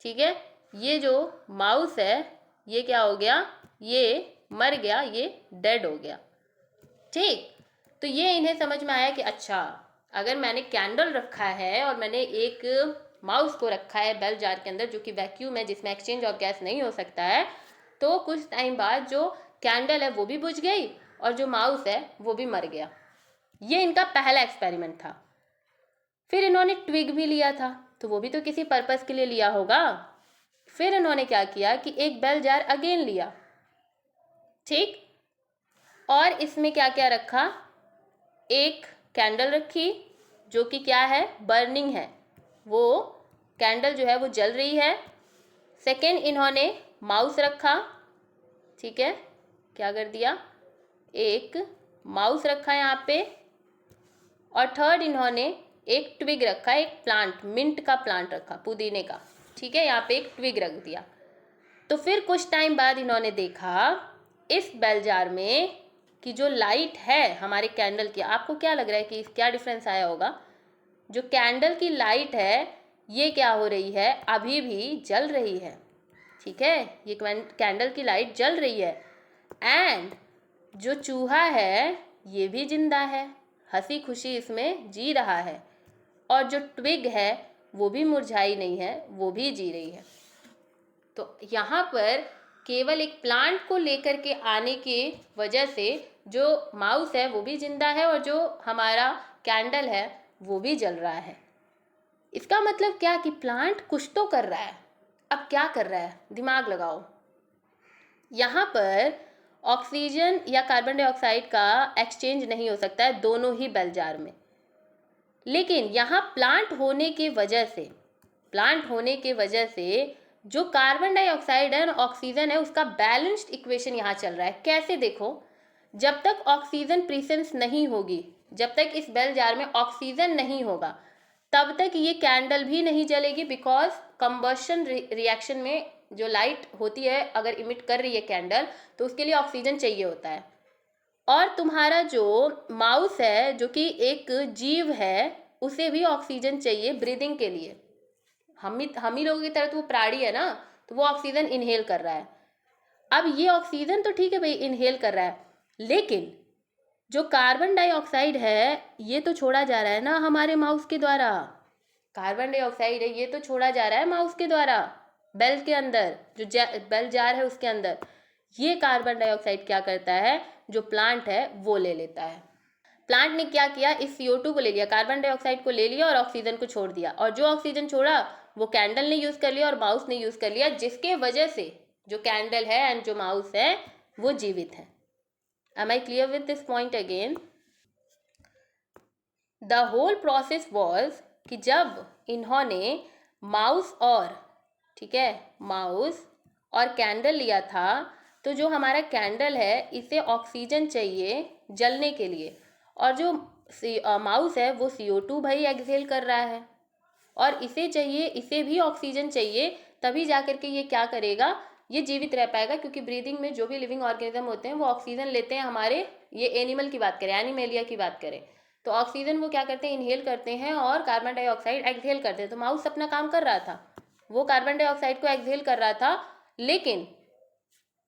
ठीक है, ये जो माउस है ये क्या हो गया, ये मर गया, ये डेड हो गया। ठीक, तो ये इन्हें समझ में आया कि अच्छा, अगर मैंने कैंडल रखा है और मैंने एक माउस को रखा है बेल जार के अंदर जो कि वैक्यूम है, जिसमें एक्सचेंज ऑफ गैस नहीं हो सकता है, तो कुछ टाइम बाद जो कैंडल है वो भी बुझ गई और जो माउस है वो भी मर गया। ये इनका पहला एक्सपेरिमेंट था। फिर इन्होंने ट्विग भी लिया था, तो वो भी तो किसी पर्पस के लिए लिया होगा। फिर इन्होंने क्या किया कि एक बेल जार अगेन लिया, ठीक, और इसमें क्या क्या रखा, एक कैंडल रखी जो कि क्या है, बर्निंग है, वो कैंडल जो है वो जल रही है। सेकेंड, इन्होंने माउस रखा, ठीक है, क्या कर दिया, एक माउस रखा यहाँ पे। और थर्ड, इन्होंने एक ट्विग रखा, एक प्लांट, मिंट का प्लांट रखा, पुदीने का, ठीक है, यहाँ पे एक ट्विग रख दिया। तो फिर कुछ टाइम बाद इन्होंने देखा इस बेल जार में कि जो लाइट है हमारे कैंडल की, आपको क्या लग रहा है कि क्या डिफरेंस आया होगा, जो कैंडल की लाइट है ये क्या हो रही है, अभी भी जल रही है, ठीक है, ये कैंडल की लाइट जल रही है। एंड जो चूहा है ये भी जिंदा है, हंसी खुशी इसमें जी रहा है। और जो ट्विग है वो भी मुरझाई नहीं है, वो भी जी रही है। तो यहाँ पर केवल एक प्लांट को लेकर के आने की वजह से जो माउस है वो भी जिंदा है और जो हमारा कैंडल है वो भी जल रहा है। इसका मतलब क्या कि प्लांट कुछ तो कर रहा है। अब क्या कर रहा है, दिमाग लगाओ। यहाँ पर ऑक्सीजन या कार्बन डाइऑक्साइड का एक्सचेंज नहीं हो सकता है दोनों ही बेल जार में, लेकिन यहाँ प्लांट होने की वजह से जो कार्बन डाइऑक्साइड है और ऑक्सीजन है उसका बैलेंस्ड इक्वेशन यहाँ चल रहा है। कैसे, देखो, जब तक ऑक्सीजन प्रेजेंस नहीं होगी, जब तक इस बेल जार में ऑक्सीजन नहीं होगा, तब तक ये कैंडल भी नहीं जलेगी, बिकॉज कंबशन रिएक्शन में जो लाइट होती है, अगर इमिट कर रही है कैंडल, तो उसके लिए ऑक्सीजन चाहिए होता है। और तुम्हारा जो माउस है जो कि एक जीव है, उसे भी ऑक्सीजन चाहिए ब्रीदिंग के लिए। हम ही लोगों की तरह तो वो प्राणी है ना, तो वो ऑक्सीजन इनहेल कर रहा है। अब ये ऑक्सीजन तो ठीक है भाई, इनहेल कर रहा है, लेकिन जो कार्बन डाइऑक्साइड है ये तो छोड़ा जा रहा है ना हमारे माउस के द्वारा। कार्बन डाइऑक्साइड है ये तो छोड़ा जा रहा है माउस के द्वारा, बेल के अंदर, जो बेल जार है उसके अंदर। ये कार्बन डाइऑक्साइड क्या करता है, जो प्लांट है वो ले लेता है। प्लांट ने क्या किया, इस CO2 को ले लिया, कार्बन डाइऑक्साइड को ले लिया और ऑक्सीजन को छोड़ दिया, और जो ऑक्सीजन छोड़ा वो कैंडल ने यूज कर लिया और माउस ने यूज कर लिया, जिसके वजह से जो कैंडल है एंड जो माउस है वो जीवित है। Am I clear with this point again? The whole process was कि जब इन्होंने माउस और, ठीक है, माउस और कैंडल लिया था, तो जो हमारा कैंडल है इसे ऑक्सीजन चाहिए जलने के लिए, और जो माउस है वो CO2 भाई एक्सहेल कर रहा है, और इसे चाहिए, इसे भी ऑक्सीजन चाहिए, तभी जाकर के ये क्या करेगा, ये जीवित रह पाएगा। क्योंकि ब्रीदिंग में जो भी लिविंग ऑर्गेनिज्म होते हैं वो ऑक्सीजन लेते हैं। हमारे ये एनिमल की बात करें, एनिमेलिया की बात करें, तो ऑक्सीजन वो क्या करते हैं, इनहेल करते हैं, और कार्बन डाइऑक्साइड एक्सहेल करते हैं। तो माउस अपना काम कर रहा था, वो कार्बन डाइऑक्साइड को एक्सहेल कर रहा था, लेकिन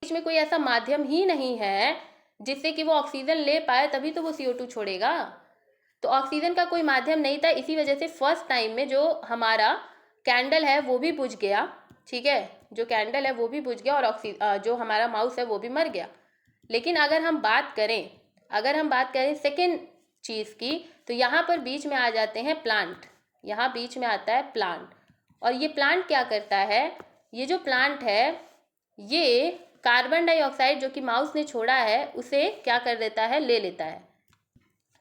बीच में कोई ऐसा माध्यम ही नहीं है जिससे कि वो ऑक्सीजन ले पाए, तभी तो वो CO2 छोड़ेगा। तो ऑक्सीजन का कोई माध्यम नहीं था, इसी वजह से फर्स्ट टाइम में जो हमारा कैंडल है वो भी बुझ गया, ठीक है, जो कैंडल है वो भी बुझ गया, और जो हमारा माउस है वो भी मर गया। लेकिन अगर हम बात करें सेकेंड चीज़ की, तो यहाँ पर बीच में आ जाते हैं प्लांट, यहाँ बीच में आता है प्लांट। और ये प्लांट क्या करता है, ये जो प्लांट है ये कार्बन डाइऑक्साइड जो कि माउस ने छोड़ा है उसे क्या कर देता है, ले लेता है।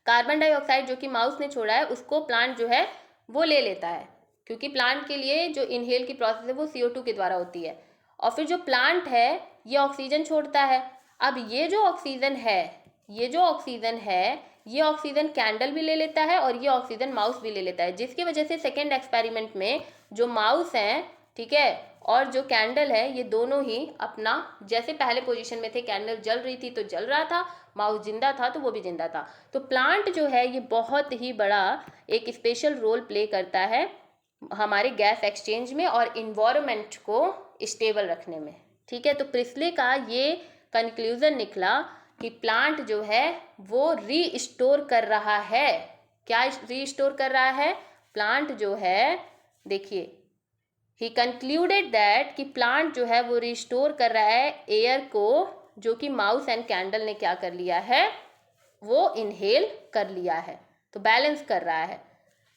कार्बन डाइऑक्साइड जो कि माउस ने छोड़ा है उसको प्लांट जो है वो ले लेता है, क्योंकि प्लांट के लिए जो इनहेल की प्रोसेस है वो CO2 के द्वारा होती है। और फिर जो प्लांट है ये ऑक्सीजन छोड़ता है। अब ये जो ऑक्सीजन है ये ऑक्सीजन कैंडल भी ले लेता है और ये ऑक्सीजन माउस भी ले लेता है, जिसकी वजह से सेकेंड एक्सपेरिमेंट में जो माउस हैं, ठीक है, और जो कैंडल है ये दोनों ही अपना, जैसे पहले पोजीशन में थे, कैंडल जल रही थी तो जल रहा था, माउस जिंदा था तो वो भी जिंदा था। तो प्लांट जो है ये बहुत ही बड़ा एक स्पेशल रोल प्ले करता है हमारे गैस एक्सचेंज में और इन्वायरमेंट को स्टेबल रखने में, ठीक है। तो प्रिस्ले का ये कंक्लूजन निकला कि प्लांट जो है वो रीस्टोर कर रहा है। क्या रीस्टोर कर रहा है प्लांट जो है, देखिए, ही कंक्लूडेड दैट कि प्लांट जो है वो रिस्टोर कर रहा है एयर को, जो कि माउस एंड कैंडल ने क्या कर लिया है, वो इनहेल कर लिया है, तो बैलेंस कर रहा है।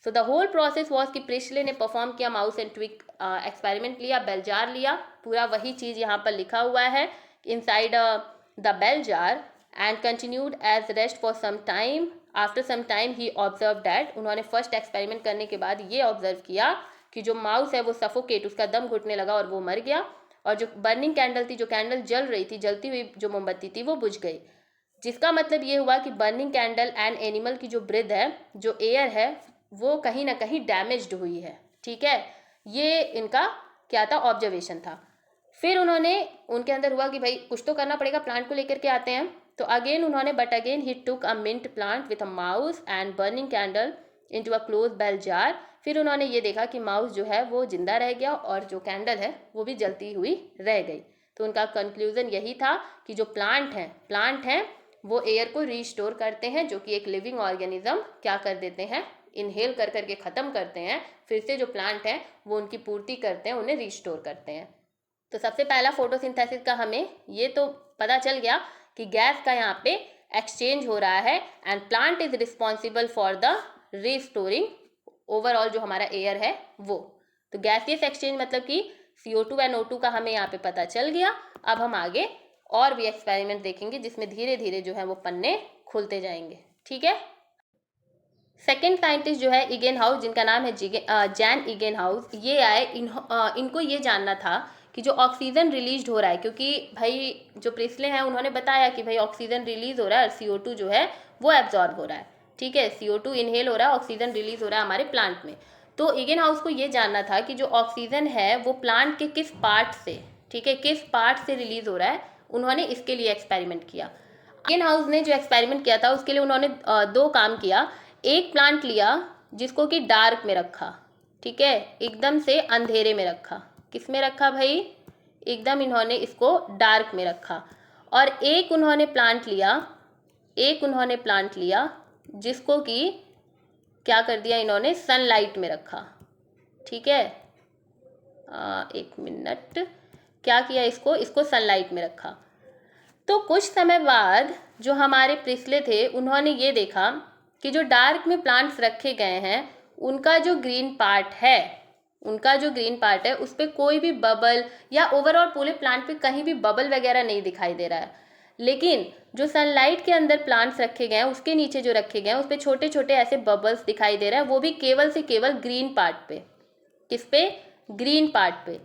So the whole process was कि प्रिस्ले ने परफॉर्म किया माउस एंड ट्विग एक्सपेरिमेंट लिया, बेल जार लिया, पूरा वही चीज़ यहाँ पर लिखा हुआ है inside the bell jar, and continued as rest for some time. After some time he observe that, उन्होंने फर्स्ट एक्सपेरिमेंट करने के बाद ये ऑब्जर्व किया कि जो माउस है वो सफोकेट, उसका दम घुटने लगा और वो मर गया, और जो बर्निंग कैंडल थी, जो कैंडल जल रही थी, जलती हुई जो मोमबत्ती थी, वो बुझ गई। जिसका मतलब ये हुआ कि बर्निंग कैंडल एंड एनिमल की जो ब्रेथ है, जो एयर है, वो कहीं ना कहीं डैमेज्ड हुई है। ठीक है, ये इनका क्या था, ऑब्जर्वेशन था। फिर उन्होंने, उनके अंदर हुआ कि भाई कुछ तो करना पड़ेगा, प्लांट को लेकर के आते हैं। तो अगेन उन्होंने, but again he took a mint plant with a mouse and burning candle into a close bell jar. फिर उन्होंने ये देखा कि माउस जो है वो जिंदा रह गया और जो कैंडल है वो भी जलती हुई रह गई। तो उनका कंक्लूजन यही था कि जो प्लांट हैं वो एयर को रीस्टोर करते हैं, जो कि एक लिविंग ऑर्गेनिज्म क्या कर देते हैं, इनहेल कर करके ख़त्म करते हैं, फिर से जो प्लांट हैं वो उनकी पूर्ति करते हैं, उन्हें रीस्टोर करते हैं। तो सबसे पहला फोटोसिंथेसिस का हमें ये तो पता चल गया कि गैस का यहाँ पे एक्सचेंज हो रहा है and plant is responsible for the restoring overall जो हमारा एयर है वो। तो गैसियस एक्सचेंज मतलब कि CO2 एंड O2 का हमें यहाँ पे पता चल गया। अब हम आगे और भी एक्सपेरिमेंट देखेंगे जिसमें धीरे धीरे जो है वो पन्ने खुलते जाएंगे। ठीक है, सेकेंड साइंटिस्ट जो है इगेन हाउस, जिनका नाम है जैन इगेन हाउस, ये आए। इनको ये जानना था कि जो ऑक्सीजन रिलीज हो रहा है, क्योंकि भाई जो प्रिस्ले हैं उन्होंने बताया कि भाई ऑक्सीजन रिलीज हो रहा है और CO2 जो है वो एब्जॉर्ब हो रहा है। ठीक है, CO2 इनहेल हो रहा है, ऑक्सीजन रिलीज हो रहा है हमारे प्लांट में। तो इगेन हाउस को ये जानना था कि जो ऑक्सीजन है वो प्लांट के किस पार्ट से, ठीक है, किस पार्ट से रिलीज हो रहा है। उन्होंने इसके लिए एक्सपेरिमेंट किया। इगेन हाउस ने जो एक्सपेरिमेंट किया था उसके लिए उन्होंने दो काम किया। एक प्लांट लिया जिसको कि डार्क में रखा, ठीक है, एकदम से अंधेरे में रखा। किस में रखा भाई, एकदम इन्होंने इसको डार्क में रखा। और एक उन्होंने प्लांट लिया जिसको कि क्या कर दिया इन्होंने, सनलाइट में रखा। ठीक है, एक मिनट, क्या किया, इसको सनलाइट में रखा। तो कुछ समय बाद जो हमारे प्रिस्ले थे उन्होंने ये देखा कि जो डार्क में प्लांट्स रखे गए हैं उनका जो ग्रीन पार्ट है उस पर कोई भी बबल या ओवरऑल पूरे प्लांट पे कहीं भी बबल वगैरह नहीं दिखाई दे रहा है। लेकिन जो सनलाइट के अंदर प्लांट्स रखे गए हैं उसके नीचे जो रखे गए हैं उस पर छोटे छोटे ऐसे बबल्स दिखाई दे रहे हैं, वो भी केवल से केवल ग्रीन पार्ट पे। किस पे, ग्रीन पार्ट पे।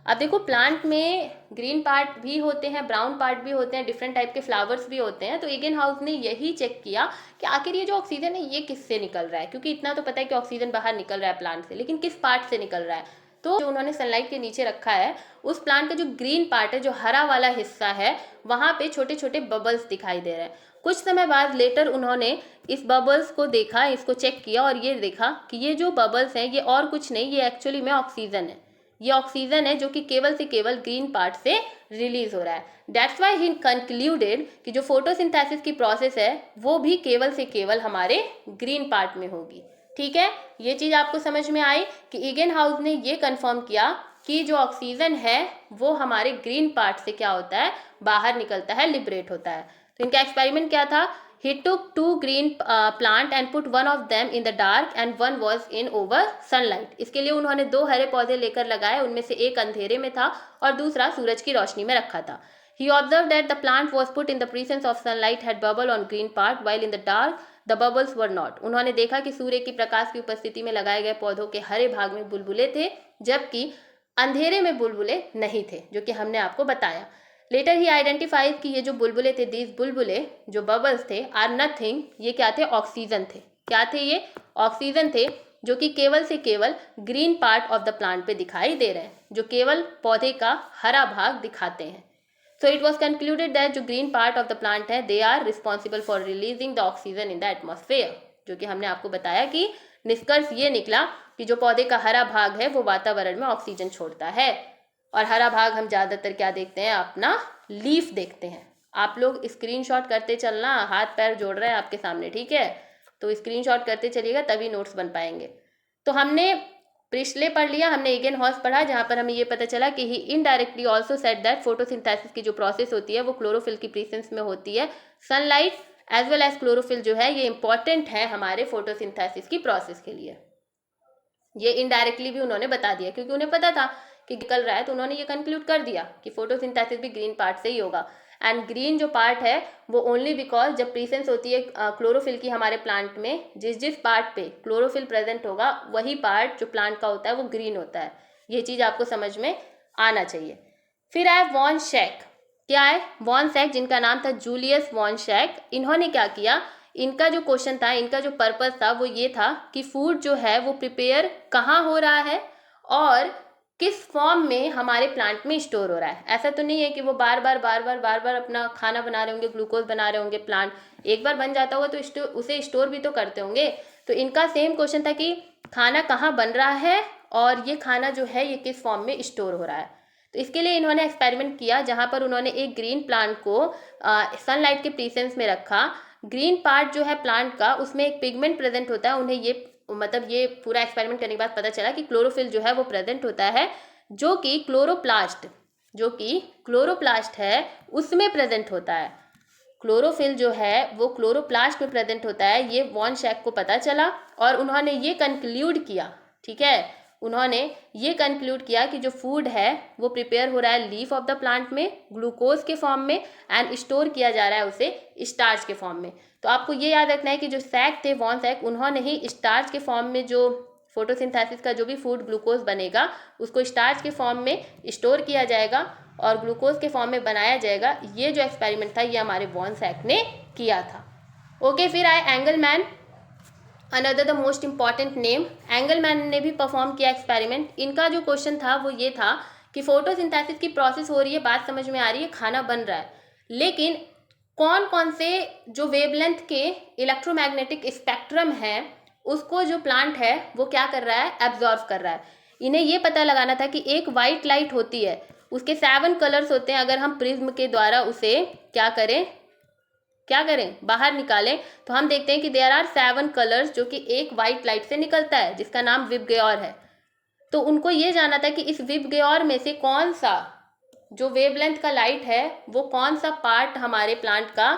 अब देखो प्लांट में ग्रीन पार्ट भी होते हैं, ब्राउन पार्ट भी होते हैं, डिफरेंट टाइप के फ्लावर्स भी होते हैं। तो इगेन हाउस ने यही चेक किया कि आखिर ये जो ऑक्सीजन है ये किससे निकल रहा है, क्योंकि इतना तो पता है कि ऑक्सीजन बाहर निकल रहा है प्लांट से, लेकिन किस पार्ट से निकल रहा है। तो जो उन्होंने सनलाइट के नीचे रखा है उस प्लांट का जो ग्रीन पार्ट है, जो हरा वाला हिस्सा है, वहाँ पे छोटे छोटे बबल्स दिखाई दे रहे हैं। कुछ समय बाद लेटर उन्होंने इस बबल्स को देखा, इसको चेक किया और ये देखा कि ये जो बबल्स हैं ये और कुछ नहीं, ये एक्चुअली में ऑक्सीजन है। ये ऑक्सीजन है जो कि केवल से केवल ग्रीन पार्ट से रिलीज हो रहा है। दैट्स वाई ही कंक्लूडेड कि जो फोटोसिंथेसिस की प्रोसेस है वो भी केवल से केवल हमारे ग्रीन पार्ट में होगी। ठीक है, ये चीज़ आपको समझ में आई कि इगेन हाउस ने ये कंफर्म किया कि जो ऑक्सीजन है वो हमारे ग्रीन पार्ट से क्या होता है, बाहर निकलता है, लिबरेट होता है। तो इनका एक्सपेरिमेंट क्या था, he took two green plant and put one of them in the dark and one was in over sunlight। इसके लिए उन्होंने दो हरे पौधे लेकर लगाए, उनमें से एक अंधेरे में था और दूसरा सूरज की रोशनी में रखा था। He observed that the plant was put in the presence of sunlight had bubble on green part while in the dark the bubbles were not। उन्होंने देखा कि सूर्य की प्रकाश की उपस्थिति में लगाए गए पौधों के हरे भाग में बुलबुले थे जबकि अंधेरे में बुलबुले नहीं थे, जो कि हमने आपको बताया। लेटर ही आइडेंटिफाइड कि ये जो बुलबुले थे, दीज बुलबुले जो बबल्स थे, आर नथिंग, ये क्या थे, ऑक्सीजन थे। क्या थे ये, ऑक्सीजन थे, जो कि केवल से केवल green part of the plant पे दिखाई दे रहे हैं, जो केवल पौधे का हरा भाग दिखाते हैं। So it was concluded that जो green part of the plant है they are responsible for releasing the oxygen in the atmosphere. जो कि हमने आपको बताया कि निष्कर्ष ये निकला कि जो पौधे का हरा भाग है वो वातावरण में ऑक्सीजन छोड़ता है। और हरा भाग हम ज़्यादातर क्या देखते हैं, अपना लीफ देखते हैं। आप लोग स्क्रीनशॉट करते चलना, हाथ पैर जोड़ रहे हैं आपके सामने, ठीक है, तो स्क्रीनशॉट करते चलिएगा तभी नोट्स बन पाएंगे। तो हमने प्रिस्ले पढ़ लिया, हमने इगेन हाउस पढ़ा, जहाँ पर हमें ये पता चला कि he indirectly also said that photosynthesis की जो प्रोसेस होती है वो क्लोरोफिल की प्रेजेंस में होती है। Sunlight as well as chlorophyll जो है ये इंपॉर्टेंट है हमारे फोटोसिंथेसिस की प्रोसेस के लिए। ये इनडायरेक्टली भी उन्होंने बता दिया, क्योंकि उन्हें पता था कि निकल रहा है, तो उन्होंने ये कंक्लूड कर दिया कि फोटोसिंथेसिस भी ग्रीन पार्ट से ही होगा। एंड ग्रीन जो पार्ट है वो ओनली बिकॉज जब प्रेजेंस होती है क्लोरोफिल की हमारे प्लांट में, जिस पार्ट पे क्लोरोफिल प्रेजेंट होगा वही पार्ट जो प्लांट का होता है वो ग्रीन होता है। ये चीज़ आपको समझ में आना चाहिए। फिर आए वॉन शैक। क्या है? वॉन शैक, जिनका नाम था जूलियस वॉन शैक। इन्होंने क्या किया, इनका जो क्वेश्चन था, इनका जो पर्पस था वो ये था कि फूड जो है वो प्रिपेयर कहाँ हो रहा है और किस फॉर्म में हमारे प्लांट में स्टोर हो रहा है। ऐसा तो नहीं है कि वो बार बार अपना खाना बना रहे होंगे, ग्लूकोज बना रहे होंगे, प्लांट एक बार बन जाता होगा तो उसे स्टोर भी तो करते होंगे। तो इनका सेम क्वेश्चन था कि खाना कहाँ बन रहा है और ये खाना जो है ये किस फॉर्म में स्टोर हो रहा है। तो इसके लिए इन्होंने एक्सपेरिमेंट किया जहाँ पर उन्होंने एक ग्रीन प्लांट को सनलाइट के प्रेजेंस में रखा। ग्रीन पार्ट जो है प्लांट का, उसमें एक पिगमेंट प्रेजेंट होता है। उन्हें ये पूरा एक्सपेरिमेंट करने के बाद पता चला कि क्लोरोफिल जो है वो प्रेजेंट होता है, जो कि क्लोरोप्लास्ट है उसमें प्रेजेंट होता है। क्लोरोफिल जो है वो क्लोरोप्लास्ट में प्रेजेंट होता है। ये वॉन शैक को पता चला और उन्होंने ये कंक्लूड किया, ठीक है, उन्होंने ये कंक्लूड किया कि जो फूड है वो प्रिपेयर हो रहा है लीफ ऑफ द प्लांट में ग्लूकोज के फॉर्म में एंड स्टोर किया जा रहा है उसे स्टार्च के फॉर्म में। तो आपको ये याद रखना है कि जो शैक थे, वॉन शैक, उन्होंने ही स्टार्च के फॉर्म में जो फोटोसिंथेसिस का जो भी फूड ग्लूकोज बनेगा उसको स्टार्च के फॉर्म में स्टोर किया जाएगा और ग्लूकोज के फॉर्म में बनाया जाएगा। ये जो एक्सपेरिमेंट था ये हमारे वॉन शैक ने किया था। ओके, फिर आए Engelmann, another the most important name. Engelmann ने भी परफॉर्म किया एक्सपेरिमेंट। इनका जो क्वेश्चन था वो ये था कि फोटोसिंथेसिस की प्रोसेस हो रही है, बात समझ में आ रही है, खाना बन रहा है, लेकिन कौन कौन से जो वेवलेंथ के इलेक्ट्रोमैग्नेटिक स्पेक्ट्रम है उसको जो प्लांट है वो क्या कर रहा है, एब्जॉर्व कर रहा है। इन्हें ये पता लगाना था कि एक वाइट लाइट होती है, उसके 7 कलर्स होते हैं। अगर हम प्रिज्म के द्वारा उसे क्या करें बाहर निकालें तो हम देखते हैं कि देयर आर 7 कलर्स जो कि एक वाइट लाइट से निकलता है जिसका नाम विबग्योर है। तो उनको ये जानना था कि इस विबग्योर में से कौन सा जो वेवलेंथ का लाइट है वो कौन सा पार्ट हमारे प्लांट का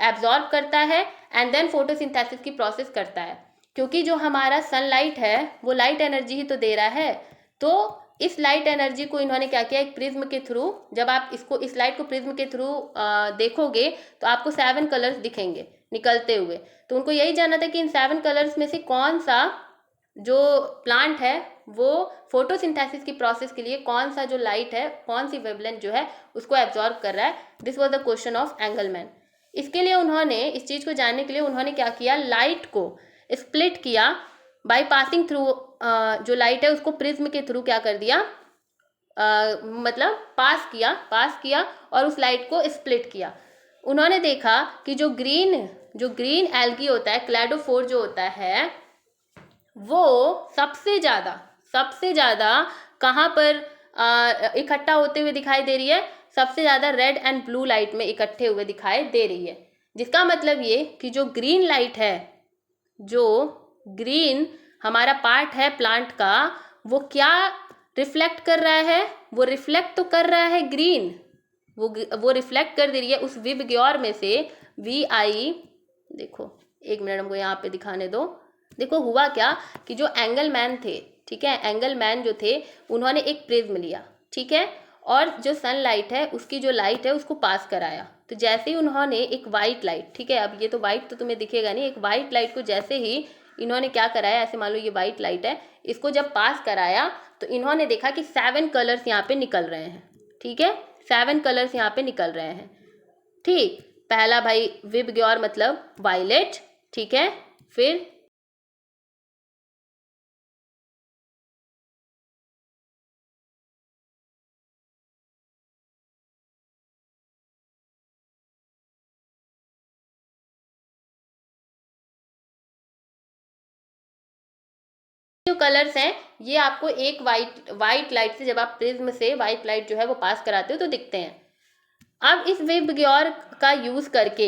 एब्जॉर्ब करता है एंड देन फोटोसिंथेसिस की प्रोसेस करता है। क्योंकि जो हमारा सनलाइट है वो लाइट एनर्जी ही तो दे रहा है। तो इस लाइट एनर्जी को इन्होंने क्या किया, एक प्रिज्म के थ्रू, जब आप इस लाइट को प्रिज्म के थ्रू देखोगे तो आपको 7 कलर्स दिखेंगे निकलते हुए। तो उनको यही जानना था कि इन 7 कलर्स में से कौन सा जो प्लांट है वो फोटोसिंथेसिस की प्रोसेस के लिए कौन सा जो लाइट है, कौन सी वेवलेंथ जो है उसको एब्जॉर्ब कर रहा है। This was the question of Engelmann. इसके लिए उन्होंने, इस चीज़ को जानने के लिए उन्होंने क्या किया, लाइट को स्प्लिट किया बाय पासिंग थ्रू। जो लाइट है उसको प्रिज्म के थ्रू क्या कर दिया, मतलब पास किया और उस लाइट को स्प्लिट किया। उन्होंने देखा कि जो ग्रीन एल्गी होता है, क्लैडोफोर जो होता है, वो सबसे ज़्यादा कहाँ पर इकट्ठा होते हुए दिखाई दे रही है, सबसे ज़्यादा रेड एंड ब्लू लाइट में इकट्ठे हुए दिखाई दे रही है। जिसका मतलब ये कि जो ग्रीन लाइट है, जो ग्रीन हमारा पार्ट है प्लांट का, वो क्या रिफ्लेक्ट कर रहा है, वो रिफ्लेक्ट तो कर रहा है ग्रीन, वो रिफ्लेक्ट कर दे रही है उस विबग्योर में से VI। देखो एक मिनट हमको यहाँ पे दिखाने दो। देखो हुआ क्या कि जो एंगलमैन थे, ठीक है, एंगलमैन जो थे उन्होंने एक प्रिज्म लिया, ठीक है, और जो सनलाइट है उसकी जो लाइट है उसको पास कराया। तो जैसे ही उन्होंने एक वाइट लाइट, ठीक है, अब ये तो वाइट तो तुम्हें दिखेगा नहीं, एक वाइट लाइट को जैसे ही इन्होंने क्या कराया, ऐसे मान लो ये वाइट लाइट है, इसको जब पास कराया तो इन्होंने देखा कि 7 कलर्स यहाँ पे निकल रहे हैं, ठीक है, 7 कलर्स यहाँ पे निकल रहे हैं। ठीक, पहला भाई विबग्योर मतलब वायलेट, ठीक है, फिर जो कलर्स हैं ये आपको एक वाइट लाइट से, जब आप प्रिज्म से वाइट लाइट जो है वो पास कराते हो तो दिखते हैं। अब इस विबग्योर का यूज़ करके,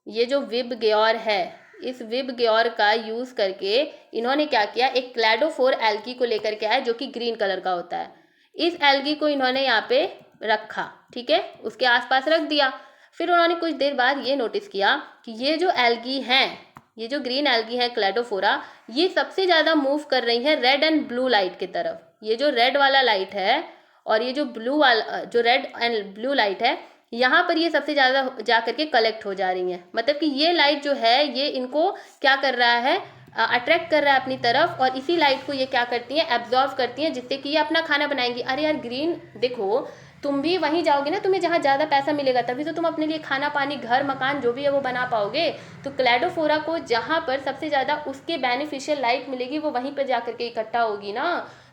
ये जो विबग्योर है, इस विबग्योर का यूज़ करके इन्होंने क्या किया, एक क्लैडोफोर एल्गी को लेकर के आए जो कि ग्रीन कलर का होता है। इस एल्गी को इन्होंने यहाँ पे रखा, ठीक है, उसके आसपास रख दिया। फिर उन्होंने कुछ देर बाद ये नोटिस किया कि ये जो एल्गी हैं, ये जो ग्रीन एल्गी है क्लैडोफोरा, ये सबसे ज़्यादा मूव कर रही है रेड एंड ब्लू लाइट की तरफ। ये जो रेड वाला लाइट है और ये जो ब्लू वाला, जो रेड एंड ब्लू लाइट है, यहाँ पर ये सबसे ज़्यादा जा करके कलेक्ट हो जा रही हैं। मतलब कि ये लाइट जो है ये इनको क्या कर रहा है, अट्रैक्ट कर रहा है अपनी तरफ, और इसी लाइट को ये क्या करती हैं, एब्जॉर्व करती हैं, जिससे कि ये अपना खाना बनाएंगी। अरे यार ग्रीन देखो, तुम भी वहीं जाओगे ना, तुम्हें जहाँ ज़्यादा पैसा मिलेगा तभी तो तुम अपने लिए खाना पानी घर मकान जो भी है वो बना पाओगे। तो क्लैडोफोरा को जहाँ पर सबसे ज़्यादा उसके बेनिफिशियल लाइट मिलेगी वो वहीं पर जा करके इकट्ठा होगी ना।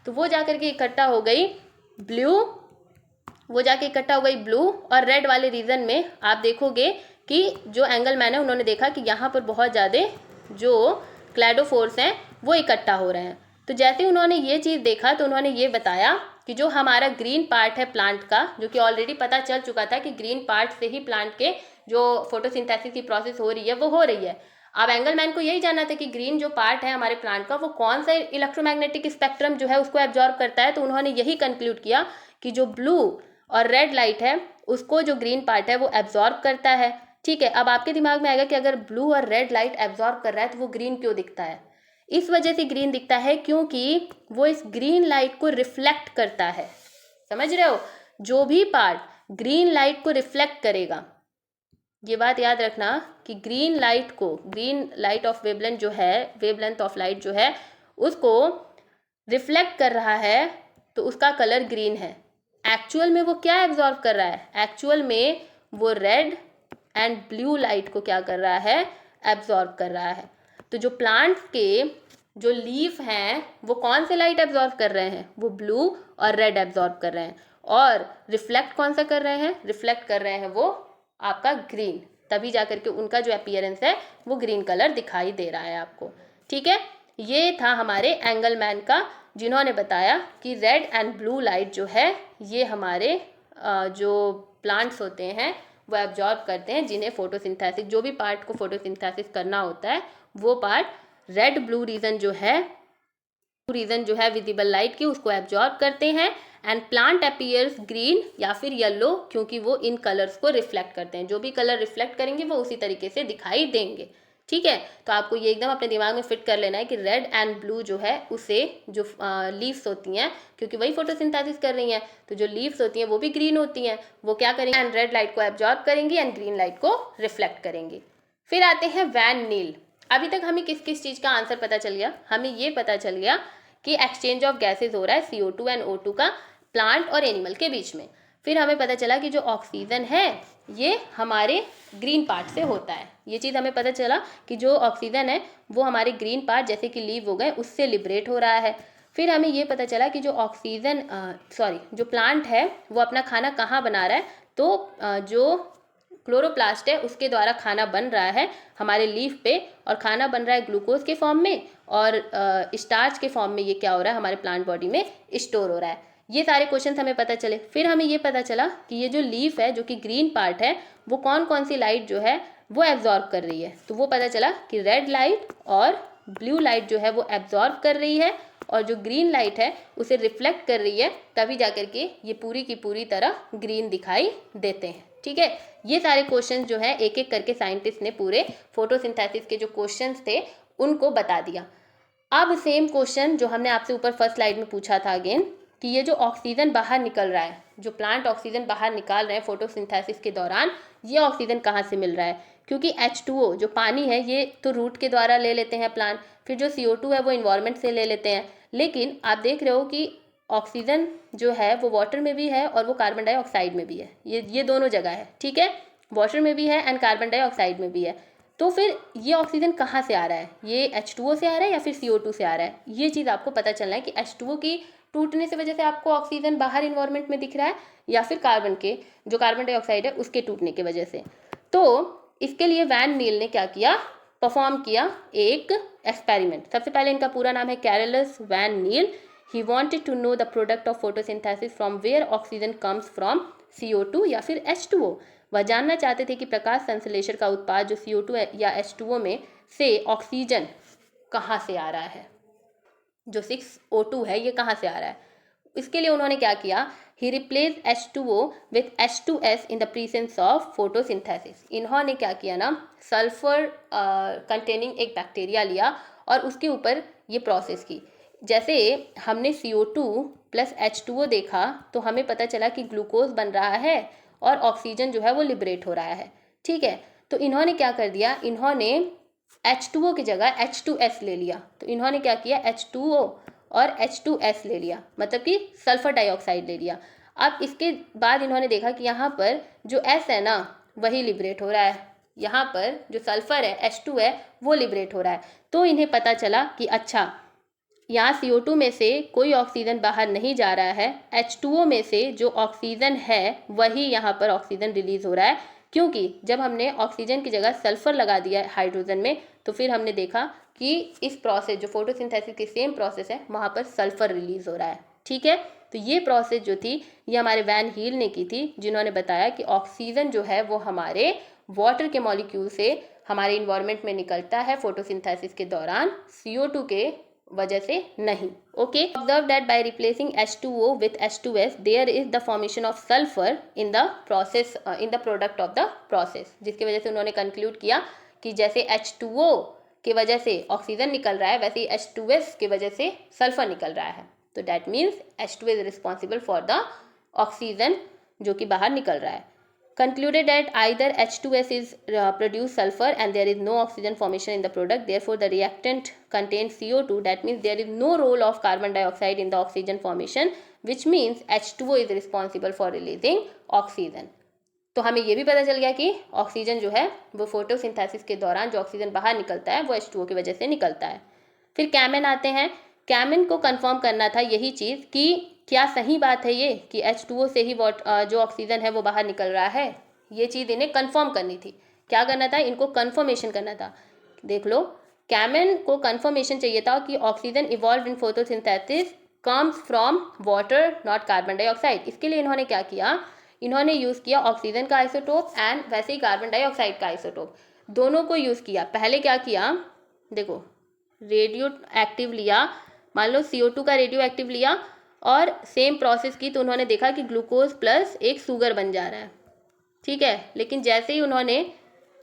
तो वो जा करके इकट्ठा हो गई ब्लू, वो जाके इकट्ठा हो गई ब्लू और रेड वाले रीजन में। आप देखोगे कि जो एंगल मैन है उन्होंने देखा कि यहाँ पर बहुत ज़्यादा जो क्लैडोफोर्स हैं वो इकट्ठा हो रहे हैं। तो जैसे उन्होंने ये चीज़ देखा तो उन्होंने ये बताया कि जो हमारा ग्रीन पार्ट है प्लांट का, जो कि ऑलरेडी पता चल चुका था कि ग्रीन पार्ट से ही प्लांट के जो फोटोसिंथेसिस की प्रोसेस हो रही है वो हो रही है। अब एंगलमैन को यही जानना था कि ग्रीन जो पार्ट है हमारे प्लांट का वो कौन सा इलेक्ट्रोमैग्नेटिक स्पेक्ट्रम जो है उसको एब्जॉर्ब करता है। तो उन्होंने यही कंक्लूड किया कि जो ब्लू और रेड लाइट है उसको जो ग्रीन पार्ट है वो एब्जॉर्ब करता है। ठीक है, अब आपके दिमाग में आएगा कि अगर ब्लू और रेड लाइट एब्जॉर्ब कर रहा है तो वो ग्रीन क्यों दिखता है। इस वजह से ग्रीन दिखता है क्योंकि वो इस ग्रीन लाइट को रिफ्लेक्ट करता है। समझ रहे हो, जो भी पार्ट ग्रीन लाइट को रिफ्लेक्ट करेगा, ये बात याद रखना कि ग्रीन लाइट को, ग्रीन लाइट ऑफ वेवलेंथ जो है, वेवलेंथ ऑफ लाइट जो है उसको रिफ्लेक्ट कर रहा है तो उसका कलर ग्रीन है। एक्चुअल में वो क्या एब्जॉर्ब कर रहा है, एक्चुअल में वो रेड एंड ब्लू लाइट को क्या कर रहा है, एब्जॉर्ब कर रहा है। तो जो प्लांट के जो लीफ हैं वो कौन से लाइट एब्जॉर्ब कर रहे हैं, वो ब्लू और रेड एब्जॉर्ब कर रहे हैं। और रिफ्लेक्ट कौन सा कर रहे हैं, रिफ्लेक्ट कर रहे हैं वो आपका ग्रीन। तभी जाकर के उनका जो अपीयरेंस है वो ग्रीन कलर दिखाई दे रहा है आपको। ठीक है, ये था हमारे एंगलमैन का, जिन्होंने बताया कि रेड एंड ब्लू लाइट जो है ये हमारे जो प्लांट्स होते हैं वो एब्जॉर्ब करते हैं, जिन्हें फोटोसिंथेसिस, जो भी पार्ट को फोटोसिंथेसिस करना होता है वो पार्ट रेड ब्लू रीजन जो है विजिबल लाइट की उसको एब्जॉर्ब करते हैं। एंड प्लांट अपीयर्स ग्रीन या फिर येलो, क्योंकि वो इन कलर्स को रिफ्लेक्ट करते हैं। जो भी कलर रिफ्लेक्ट करेंगे वो उसी तरीके से दिखाई देंगे। ठीक है, तो आपको ये एकदम अपने दिमाग में फिट कर लेना है कि रेड एंड ब्लू जो है उसे जो लीव्स होती हैं, क्योंकि वही फोटोसिंथेसिस कर रही हैं, तो जो लीव्स होती हैं वो भी ग्रीन होती हैं, वो क्या करेंगी, एंड रेड लाइट को एब्जॉर्ब करेंगी एंड ग्रीन लाइट को रिफ्लेक्ट करेंगी। फिर आते हैं वैन नील। अभी तक हमें किस किस चीज़ का आंसर पता चल गया, हमें ये पता चल गया कि एक्सचेंज ऑफ गैसेज हो रहा है CO2 एंड O2 का प्लांट और एनिमल के बीच में। फिर हमें पता चला कि जो ऑक्सीजन है ये हमारे ग्रीन पार्ट से होता है। ये चीज़ हमें पता चला कि जो ऑक्सीजन है वो हमारे ग्रीन पार्ट जैसे कि लीव हो गए उससे लिबरेट हो रहा है। फिर हमें ये पता चला कि जो जो प्लांट है वो अपना खाना कहाँ बना रहा है, तो जो क्लोरोप्लास्ट है उसके द्वारा खाना बन रहा है हमारे लीफ पे, और खाना बन रहा है ग्लूकोज के फॉर्म में, और स्टार्च के फॉर्म में ये क्या हो रहा है हमारे प्लांट बॉडी में स्टोर हो रहा है। ये सारे क्वेश्चन हमें पता चले। फिर हमें ये पता चला कि ये जो लीफ है जो कि ग्रीन पार्ट है वो कौन कौन सी लाइट जो है वो एब्जॉर्ब कर रही है। तो वो पता चला कि रेड लाइट और ब्लू लाइट जो है वो एब्जॉर्ब कर रही है, और जो ग्रीन लाइट है उसे रिफ्लेक्ट कर रही है, तभी जाकर के ये पूरी की पूरी तरह ग्रीन दिखाई देते हैं। ठीक है, ये सारे क्वेश्चन जो है एक एक करके साइंटिस्ट ने पूरे फोटोसिंथेसिस के जो क्वेश्चंस थे उनको बता दिया। अब सेम क्वेश्चन जो हमने आपसे ऊपर फर्स्ट स्लाइड में पूछा था अगेन, कि ये जो ऑक्सीजन बाहर निकल रहा है, जो प्लांट ऑक्सीजन बाहर निकाल रहे हैं फोटोसिंथेसिस के दौरान, ये ऑक्सीजन कहाँ से मिल रहा है। क्योंकि H2O जो पानी है ये तो रूट के द्वारा ले लेते हैं प्लांट, फिर जो CO2 है वो इन्वायरमेंट से ले लेते हैं। लेकिन आप देख रहे हो कि ऑक्सीजन जो है वो वाटर में भी है और वो कार्बन डाइऑक्साइड में भी है, ये दोनों जगह है। ठीक है, वाटर में भी है एंड कार्बन डाइऑक्साइड में भी है। तो फिर ये ऑक्सीजन कहाँ से आ रहा है, ये H2O से आ रहा है या फिर CO2 से आ रहा है, ये चीज़ आपको पता चलना है कि H2O की टूटने से वजह से आपको ऑक्सीजन बाहर इन्वायरमेंट में दिख रहा है, या फिर जो कार्बन डाइऑक्साइड है उसके टूटने की वजह से। तो इसके लिए वैन नील ने क्या किया, परफॉर्म किया एक एक्सपेरिमेंट। सबसे पहले इनका पूरा नाम है Carolus van Niel. He wanted to know the product of photosynthesis from where oxygen comes from CO2 या फिर H2O। वह जानना चाहते थे कि प्रकाश संश्लेषण का उत्पाद जो CO2 या H2O में से ऑक्सीजन कहाँ से आ रहा है, जो 6O2 है ये कहाँ से आ रहा है। इसके लिए उन्होंने क्या किया, he replace H2O with H2S in the presence of photosynthesis. इन्होंने क्या किया ना, सल्फर कंटेनिंग एक बैक्टीरिया लिया और उसके ऊपर ये प्रोसेस की। जैसे हमने CO2 प्लस H2O देखा तो हमें पता चला कि ग्लूकोज बन रहा है और ऑक्सीजन जो है वो लिबरेट हो रहा है। ठीक है, तो इन्होंने क्या कर दिया, इन्होंने H2O की जगह H2S ले लिया। तो इन्होंने क्या किया, H2O और H2S ले लिया, मतलब कि सल्फर डाइऑक्साइड ले लिया। अब इसके बाद इन्होंने देखा कि यहाँ पर जो S है ना वही लिबरेट हो रहा है, यहाँ पर जो सल्फर है H2 है वो लिबरेट हो रहा है। तो इन्हें पता चला कि अच्छा यहाँ CO2 में से कोई ऑक्सीजन बाहर नहीं जा रहा है, H2O में से जो ऑक्सीजन है वही यहाँ पर ऑक्सीजन रिलीज हो रहा है, क्योंकि जब हमने ऑक्सीजन की जगह सल्फर लगा दिया है हाइड्रोजन में तो फिर हमने देखा कि इस प्रोसेस जो फोटोसिंथेसिस की सेम प्रोसेस है वहाँ पर सल्फर रिलीज हो रहा है। ठीक है, तो ये प्रोसेस जो थी ये हमारे वैन हील ने की थी, जिन्होंने बताया कि ऑक्सीजन जो है वो हमारे वाटर के मॉलिक्यूल से हमारे इन्वायरमेंट में निकलता है फोटोसिंथेसिस के दौरान, CO2 के वजह से नहीं। Okay, observe that by replacing H2O with H2S there is the formation of sulphur in the process, in the product of the process, जिसकी वजह से उन्होंने कंक्लूड किया कि जैसे H2O की वजह से ऑक्सीजन निकल रहा है वैसे ही H2S की वजह से सल्फर निकल रहा है। तो that means H2 is responsible for the oxygen जो कि बाहर निकल रहा है। Concluded that either H2S is produce sulfur and there is no oxygen formation in the product, therefore the reactant contains CO2, that means there is no role of carbon dioxide in the oxygen formation, which means H2O is responsible for releasing oxygen. तो हमें ये भी पता चल गया कि oxygen जो है वो फोटोसिंथेसिस के दौरान जो ऑक्सीजन बाहर निकलता है वो H2O की वजह से निकलता है। फिर कैमेन आते हैं, कैमेन को कंफर्म करना था यही चीज़ कि क्या सही बात है ये कि H2O से ही जो ऑक्सीजन है वो बाहर निकल रहा है, ये चीज़ इन्हें कंफर्म करनी थी। क्या करना था, इनको कंफर्मेशन करना था। देख लो, कैमेन को कंफर्मेशन चाहिए था कि oxygen evolve in photosynthesis comes from water not carbon dioxide. इसके लिए इन्होंने क्या किया, इन्होंने यूज़ किया ऑक्सीजन का आइसोटोप एंड वैसे ही कार्बन डाइऑक्साइड का आइसोटोप, दोनों को यूज़ किया। पहले क्या किया, देखो रेडियो एक्टिव लिया, मान लो CO2 का रेडियो एक्टिव लिया और सेम प्रोसेस की, तो उन्होंने देखा कि ग्लूकोज प्लस एक शुगर बन जा रहा है। ठीक है, लेकिन जैसे ही उन्होंने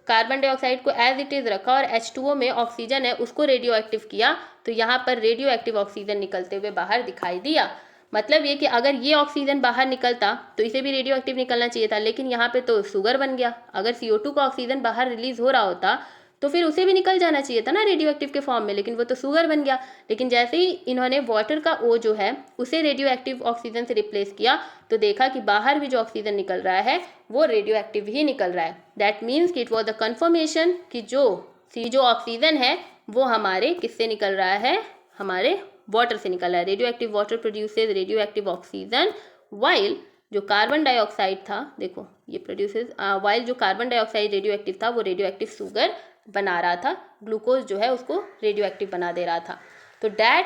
कार्बन डाइऑक्साइड को एज इट इज़ रखा और H2O में ऑक्सीजन है उसको रेडियो एक्टिव किया, तो यहाँ पर रेडियो एक्टिव ऑक्सीजन निकलते हुए बाहर दिखाई दिया। मतलब ये कि अगर ये ऑक्सीजन बाहर निकलता तो इसे भी रेडियो एक्टिव निकलना चाहिए था, लेकिन यहाँ पे तो शुगर बन गया। अगर CO2 का ऑक्सीजन बाहर रिलीज हो रहा होता तो फिर उसे भी निकल जाना चाहिए था ना रेडियो एक्टिव के फॉर्म में, लेकिन वो तो शुगर बन गया। लेकिन जैसे ही इन्होंने वाटर का O जो है उसे रेडियो एक्टिव ऑक्सीजन से रिप्लेस किया तो देखा कि बाहर भी जो ऑक्सीजन निकल रहा है वो रेडियो एक्टिव ही निकल रहा है। दैट मीन्स कि इट वॉज द कन्फर्मेशन कि जो ऑक्सीजन है वो हमारे किससे निकल रहा है, हमारे वाटर से निकल रहा है। Radio active water produces radio active oxygen, while जो कार्बन डाइऑक्साइड था, देखो ये प्रोड्यूसेस, वाइल जो कार्बन डाइऑक्साइड रेडियो एक्टिव था वो रेडियो एक्टिव शुगर बना रहा था, ग्लूकोज जो है उसको रेडियो एक्टिव बना दे रहा था। तो that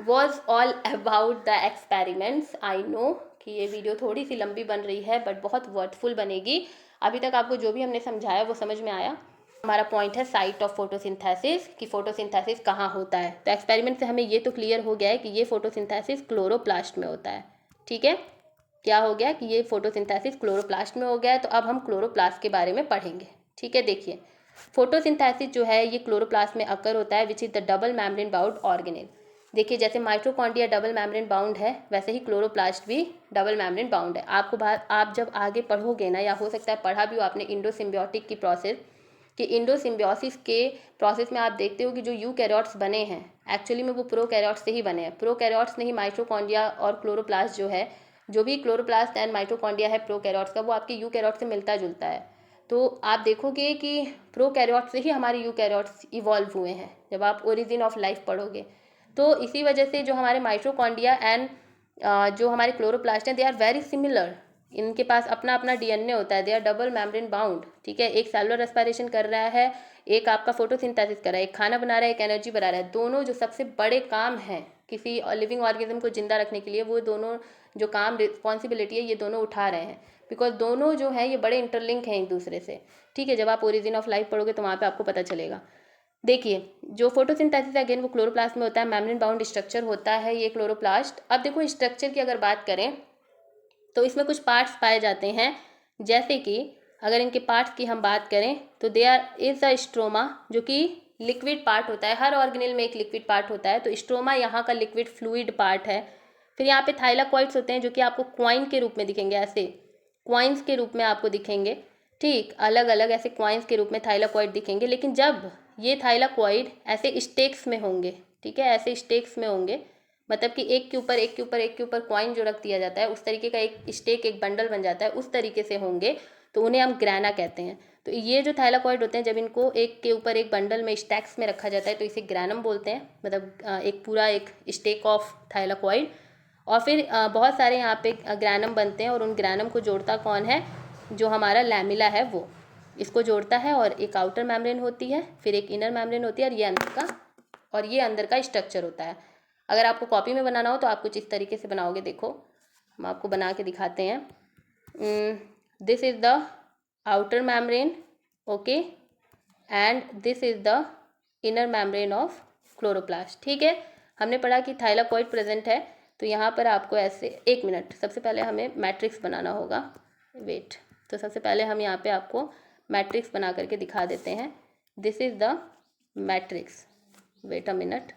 was all about the experiments. I know कि ये वीडियो थोड़ी सी लंबी बन रही है बट बहुत वर्थफुल बनेगी। अभी तक आपको जो भी हमने समझाया वो समझ में आया। हमारा पॉइंट है साइट ऑफ फोटोसिंथेसिस, कि फोटोसिंथेसिस कहाँ होता है। तो एक्सपेरिमेंट से हमें ये तो क्लियर हो गया है कि ये फोटोसिंथेसिस क्लोरोप्लास्ट में होता है। ठीक है, क्या हो गया कि ये फोटोसिंथेसिस क्लोरोप्लास्ट में हो गया है। तो अब हम क्लोरोप्लास्ट के बारे में पढ़ेंगे। ठीक है, देखिए फोटोसिंथेसिस जो है ये क्लोरोप्लास्ट में अकर होता है, which is the double membrane bound organelle. देखिए जैसे माइटोकॉन्ड्रिया डबल मेम्ब्रेन बाउंड है वैसे ही क्लोरोप्लास्ट भी डबल मेम्ब्रेन बाउंड है। आपको आप जब आगे पढ़ोगे ना, या हो सकता है पढ़ा भी हो आपने इंडोसिम्बियोटिक की प्रोसेस, कि इंडोसिम्बियोसिस के प्रोसेस में आप देखते हो कि जो यूकैरियोट्स बने हैं एक्चुअली में वो प्रोकैरियोट्स से ही बने हैं। प्रोकैरियोट्स ने ही माइटोकॉन्ड्रिया और क्लोरोप्लास्ट जो है, जो भी क्लोरोप्लास्ट एंड माइटोकॉन्ड्रिया है प्रोकैरियोट्स का, वो आपके यूकैरियोट्स से मिलता जुलता है। तो आप देखोगे कि प्रोकैरियोट्स से ही हमारे यूकैरियोट्स इवॉल्व हुए हैं जब आप ओरिजिन ऑफ लाइफ पढ़ोगे। तो इसी वजह से जो हमारे माइटोकॉन्ड्रिया एंड जो हमारे क्लोरोप्लास्ट हैं दे आर वेरी सिमिलर। इनके पास अपना अपना DNA होता है, they are double membrane bound. ठीक है, एक सेलुलर रेस्पिरेशन कर रहा है, एक आपका फोटोसिंथेसिस कर रहा है, एक खाना बना रहा है, एक एनर्जी बना रहा है। दोनों जो सबसे बड़े काम हैं किसी लिविंग ऑर्गेनिज्म को जिंदा रखने के लिए, वो दोनों जो काम रिस्पॉन्सिबिलिटी है ये दोनों उठा रहे हैं, बिकॉज दोनों जो हैं ये बड़े इंटरलिंक हैं एक दूसरे से। ठीक है, जब आप ओरिजिन ऑफ लाइफ पढ़ोगे तो वहाँ पे आपको पता चलेगा। देखिए जो फोटोसिंथेसिस अगेन वो क्लोरोप्लास्ट में होता है, मेम्ब्रेन बाउंड स्ट्रक्चर होता है ये क्लोरोप्लास्ट। अब देखो स्ट्रक्चर की अगर बात करें तो इसमें कुछ पार्ट्स पाए जाते हैं, जैसे कि अगर इनके पार्ट्स की हम बात करें तो they are is the stroma, जो कि लिक्विड पार्ट होता है। हर ऑर्गेनेल में एक लिक्विड पार्ट होता है, तो स्ट्रोमा यहाँ का लिक्विड फ्लूइड पार्ट है। फिर यहाँ पे थाइलाकॉइड्स होते हैं जो कि आपको क्वाइन के रूप में दिखेंगे, ऐसे क्वाइंस के रूप में आपको दिखेंगे, ठीक, अलग अलग ऐसे क्वाइंस के रूप में थाइलाकॉइड दिखेंगे। लेकिन जब ये थाइलाकॉइड ऐसे स्टेक्स में होंगे, ठीक है, ऐसे स्टेक्स में होंगे, मतलब कि एक के ऊपर एक के ऊपर एक के ऊपर क्वाइन जो रख दिया जाता है, उस तरीके का एक स्टेक, एक बंडल बन जाता है, उस तरीके से होंगे, तो उन्हें हम ग्रैना कहते हैं। तो ये जो थाइलाकॉइड होते हैं, जब इनको एक के ऊपर एक बंडल में स्टैक्स में रखा जाता है तो इसे ग्रैनम बोलते हैं, मतलब एक पूरा एक स्टेक ऑफ थाइलाकॉइड। और फिर बहुत सारे यहाँ पे ग्रैनम बनते हैं, और उन ग्रैनम को जोड़ता कौन है, जो हमारा लैमिला है वो इसको जोड़ता है। और एक आउटर मेम्ब्रेन होती है, फिर एक इनर मेम्ब्रेन होती है, और ये अंदर का स्ट्रक्चर होता है। अगर आपको कॉपी में बनाना हो तो आप कुछ इस तरीके से बनाओगे। देखो, हम आपको बना के दिखाते हैं। This is the outer membrane, okay, and this is the inner membrane of chloroplast. ठीक है, हमने पढ़ा कि थाइलाकॉइड प्रेजेंट है, तो यहाँ पर आपको ऐसे, एक मिनट, सबसे पहले हमें मैट्रिक्स बनाना होगा, वेट। तो सबसे पहले हम यहाँ पे आपको मैट्रिक्स बना करके दिखा देते हैं। This is the matrix, wait a minute.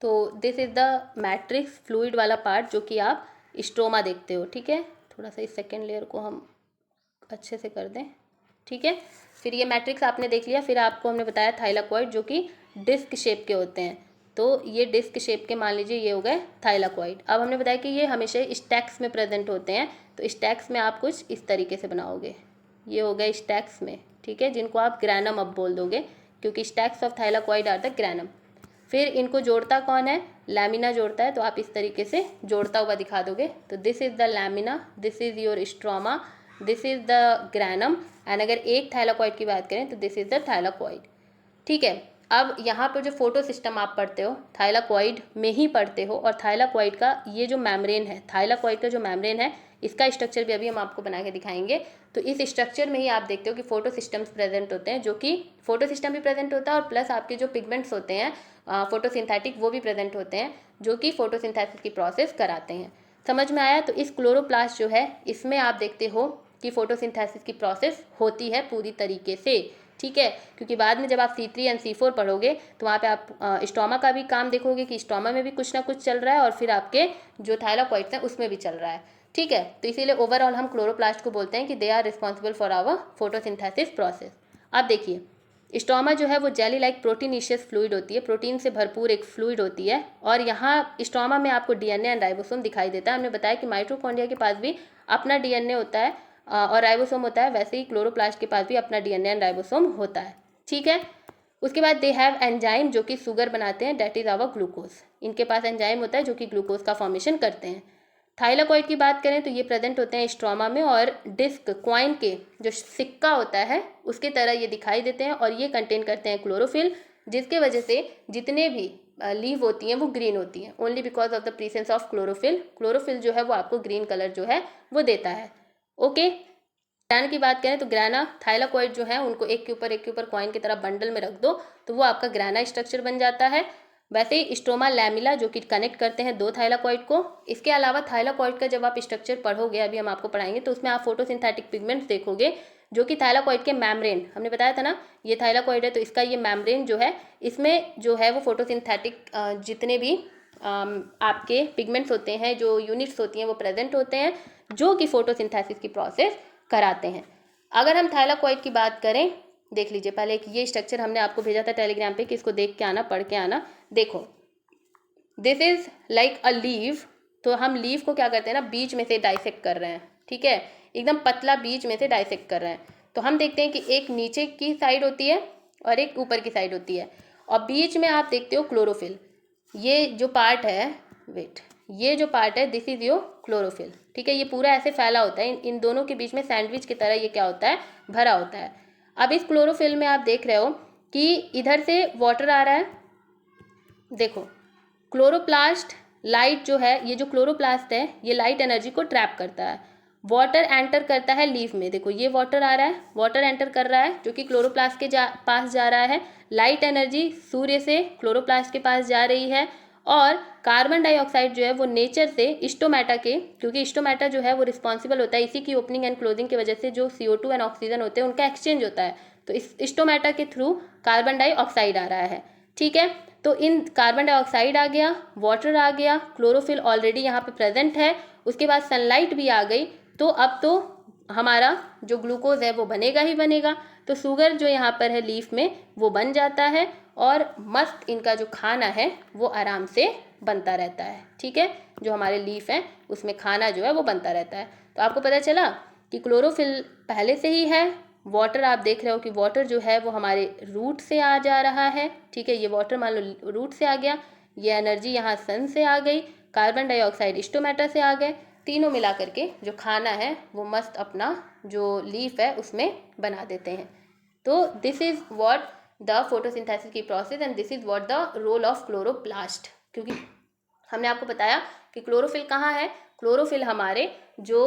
तो this is the matrix, fluid वाला पार्ट जो कि आप स्ट्रोमा देखते हो। ठीक है, थोड़ा सा इस सेकेंड लेयर को हम अच्छे से कर दें, ठीक है। फिर ये मैट्रिक्स आपने देख लिया। फिर आपको हमने बताया थाइलाकॉइड जो कि डिस्क शेप के होते हैं, तो ये डिस्क शेप के, मान लीजिए ये हो गए थाइलाकॉइड। अब हमने बताया कि ये हमेशा स्टैक्स में प्रेजेंट होते हैं, तो स्टैक्स में आप कुछ इस तरीके से बनाओगे, ये हो गए स्टैक्स में, ठीक है, जिनको आप ग्रैनम अब बोल दोगे, क्योंकि stacks of thylakoid are the granum. फिर इनको जोड़ता कौन है, लैमिना जोड़ता है, तो आप इस तरीके से जोड़ता हुआ दिखा दोगे। तो this is the lamina, this is your stroma, this is the granum, and अगर एक थाइलाकॉइड की बात करें तो दिस इज़ द थाइलाकॉइड। ठीक है, अब यहाँ पर जो फोटो सिस्टम आप पढ़ते हो, थाइलाकॉइड में ही पढ़ते हो, और थाइलाकॉइड का ये जो मेम्ब्रेन है, थाइलाकॉइड का जो मेम्ब्रेन है, इसका स्ट्रक्चर भी अभी हम आपको बना के दिखाएंगे। तो इस स्ट्रक्चर में ही आप देखते हो कि फोटो सिस्टम्स प्रेजेंट होते हैं, जो कि फोटो सिस्टम भी प्रेजेंट होता है, और प्लस आपके जो पिगमेंट्स होते हैं फोटोसिंथेटिक, वो भी प्रेजेंट होते हैं, जो कि फोटोसिंथेसिस की प्रोसेस कराते हैं। समझ में आया? तो इस क्लोरोप्लास्ट जो है, इसमें आप देखते हो कि फोटोसिंथेसिस की प्रोसेस होती है पूरी तरीके से, ठीक है। क्योंकि बाद में जब आप C3 एंड C4 पढ़ोगे तो वहाँ पे आप स्टोमा का भी काम देखोगे कि स्टोमा में भी कुछ ना कुछ चल रहा है, और फिर आपके जो थाइलाकॉइड्स हैं उसमें भी चल रहा है, ठीक है। तो इसीलिए ओवरऑल हम क्लोरोप्लास्ट को बोलते हैं कि they are responsible for our photosynthesis process. अब देखिए, स्टोमा जो है वो जेली लाइक प्रोटीनिशियस फ्लूइड होती है, प्रोटीन से भरपूर एक फ्लूइड होती है, और यहाँ स्टोमा में आपको DNA एंड राइबोसोम दिखाई देता है। हमने बताया कि माइटोकॉन्ड्रिया के पास भी अपना DNA होता है और राइबोसोम होता है, वैसे ही क्लोरोप्लास्ट के पास भी अपना DNA एंड राइबोसोम होता है, ठीक है। उसके बाद दे हैव एंजाइम जो कि शुगर बनाते हैं, डेट इज़ आवर ग्लूकोज। इनके पास एंजाइम होता है जो कि ग्लूकोज का फॉर्मेशन करते हैं। थाइलाकॉइड की बात करें तो ये प्रेजेंट होते हैं स्ट्रोमा में, और डिस्क क्वाइन के जो सिक्का होता है उसके तरह ये दिखाई देते हैं, और ये कंटेन करते हैं क्लोरोफिल, जिसके वजह से जितने भी लीव होती हैं वो ग्रीन होती हैं, only because of the presence of chlorophyll. Chlorophyll जो है वो आपको ग्रीन कलर जो है वो देता है, ओके। ग्रैना की बात करें तो ग्रैना, थाइलाकॉइड जो है उनको एक के ऊपर कॉइन की तरह बंडल में रख दो तो वो आपका ग्रैना स्ट्रक्चर बन जाता है। वैसे ही स्टोमा लैमिला जो कि कनेक्ट करते हैं दो थाइलाकॉइड को। इसके अलावा थाइलाकॉइड का जब आप स्ट्रक्चर पढ़ोगे, अभी हम आपको पढ़ाएंगे, तो उसमें आप फोटोसिंथेटिक पिगमेंट्स देखोगे, जो कि थाइलाकॉइड के मेम्ब्रेन, हमने बताया था ना ये थाइलाकॉइड है तो इसका ये मेम्ब्रेन जो है, इसमें जो है वो फोटोसिंथेटिक जितने भी आपके पिगमेंट्स होते हैं, जो यूनिट्स होती हैं वो प्रेजेंट होते हैं, जो कि फोटोसिंथेसिस की प्रोसेस कराते हैं। अगर हम थाइलाकॉइड की बात करें, देख लीजिए पहले एक ये स्ट्रक्चर हमने आपको भेजा था टेलीग्राम पे कि इसको देख के आना, पढ़ के आना। देखो, this is like a leave, तो हम लीव को क्या करते हैं ना, बीच में से डाइसेक्ट कर रहे हैं, ठीक है, एकदम पतला बीच में से डाइसेक्ट कर रहे हैं। तो हम देखते हैं कि एक नीचे की साइड होती है और एक ऊपर की साइड होती है, और बीच में आप देखते हो क्लोरोफिल। ये जो पार्ट है, वेट, ये जो पार्ट है दिस इज योर क्लोरोफिल, ठीक है। ये पूरा ऐसे फैला होता है, इन दोनों के बीच में सैंडविच की तरह ये क्या होता है, भरा होता है। अब इस क्लोरोफिल में आप देख रहे हो कि इधर से वाटर आ रहा है, देखो क्लोरोप्लास्ट, लाइट जो है, ये जो क्लोरोप्लास्ट है ये लाइट एनर्जी को ट्रैप करता है, वाटर एंटर करता है लीफ में, देखो ये वाटर आ रहा है, वाटर एंटर कर रहा है जो कि क्लोरोप्लास्ट के पास जा रहा है, लाइट एनर्जी सूर्य से क्लोरोप्लास्ट के पास जा रही है, और कार्बन डाइऑक्साइड जो है वो नेचर से स्टोमेटा के, क्योंकि स्टोमेटा जो है वो रिस्पॉन्सिबल होता है, इसी की ओपनिंग एंड क्लोजिंग की वजह से जो CO2 एंड ऑक्सीजन होते हैं उनका एक्सचेंज होता है, तो इस स्टोमेटा के थ्रू कार्बन डाइऑक्साइड आ रहा है, ठीक है। तो इन कार्बन डाइऑक्साइड आ गया, वाटर आ गया, क्लोरोफिल ऑलरेडी यहाँ पे प्रेजेंट है, उसके बाद सनलाइट भी आ गई, तो अब तो हमारा जो ग्लूकोज है वो बनेगा ही बनेगा। तो शुगर जो यहाँ पर है लीफ में वो बन जाता है और मस्त इनका जो खाना है वो आराम से बनता रहता है। ठीक है, जो हमारे लीफ हैं उसमें खाना जो है वो बनता रहता है। तो आपको पता चला कि क्लोरोफिल पहले से ही है। वाटर आप देख रहे हो कि वाटर जो है वो हमारे रूट से आ जा रहा है। ठीक है, ये वाटर मान लो रूट से आ गया, ये एनर्जी यहाँ सन से आ गई, कार्बन डाइऑक्साइड स्टोमेटा से आ गए, तीनों मिला करके जो खाना है वो मस्त अपना जो लीफ है उसमें बना देते हैं। तो this is what the photosynthesis की process and this is what the role of chloroplast. क्योंकि हमने आपको बताया कि क्लोरोफिल कहाँ है, क्लोरोफिल हमारे जो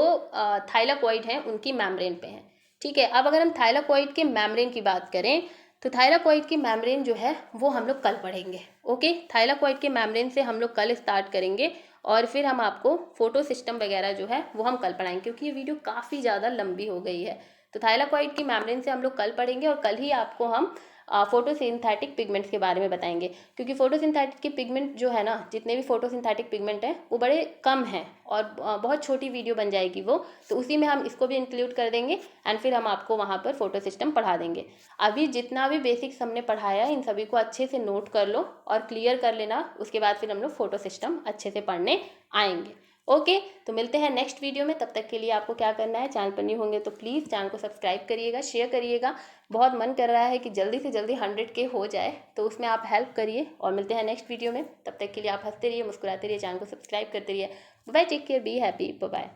थाइलाकोइड हैं उनकी मेम्ब्रेन पे है। ठीक है, अब अगर हम थाइलाकोइड के मेम्ब्रेन की बात करें तो थाइलाकोइड की मेम्ब्रेन जो है वो हम लोग कल पढ़ेंगे। ओके, थाइलाकोइड के मेम्ब्रेन से हम लोग कल स्टार्ट करेंगे और फिर हम आपको फोटो सिस्टम वगैरह जो है वो हम कल पढ़ाएंगे, क्योंकि ये वीडियो काफ़ी ज़्यादा लंबी हो गई है। तो थाइलाकोइड की मेम्ब्रेन से हम लोग कल पढ़ेंगे और कल ही आपको हम फोटोसिंथेटिक पिगमेंट्स के बारे में बताएंगे। क्योंकि फोटोसिंथेटिक के पिगमेंट जो है ना, जितने भी फोटोसिंथेटिक पिगमेंट हैं वो बड़े कम हैं और बहुत छोटी वीडियो बन जाएगी वो, तो उसी में हम इसको भी इंक्लूड कर देंगे एंड फिर हम आपको वहाँ पर फोटो सिस्टम पढ़ा देंगे। अभी जितना भी बेसिक्स हमने पढ़ाया इन सभी को अच्छे से नोट कर लो और क्लियर कर लेना, उसके बाद फिर हम लोग फोटो सिस्टम अच्छे से पढ़ने आएंगे। ओके, तो मिलते हैं नेक्स्ट वीडियो में। तब तक के लिए आपको क्या करना है, चैनल पर न्यू होंगे तो प्लीज़ चैनल को सब्सक्राइब करिएगा, शेयर करिएगा। बहुत मन कर रहा है कि जल्दी से जल्दी 100K हो जाए, तो उसमें आप हेल्प करिए और मिलते हैं नेक्स्ट वीडियो में। तब तक के लिए आप हंसते रहिए, मुस्कुराते रहिए, चैनल को सब्सक्राइब करते रहिए। Bye, take care, be happy, bye.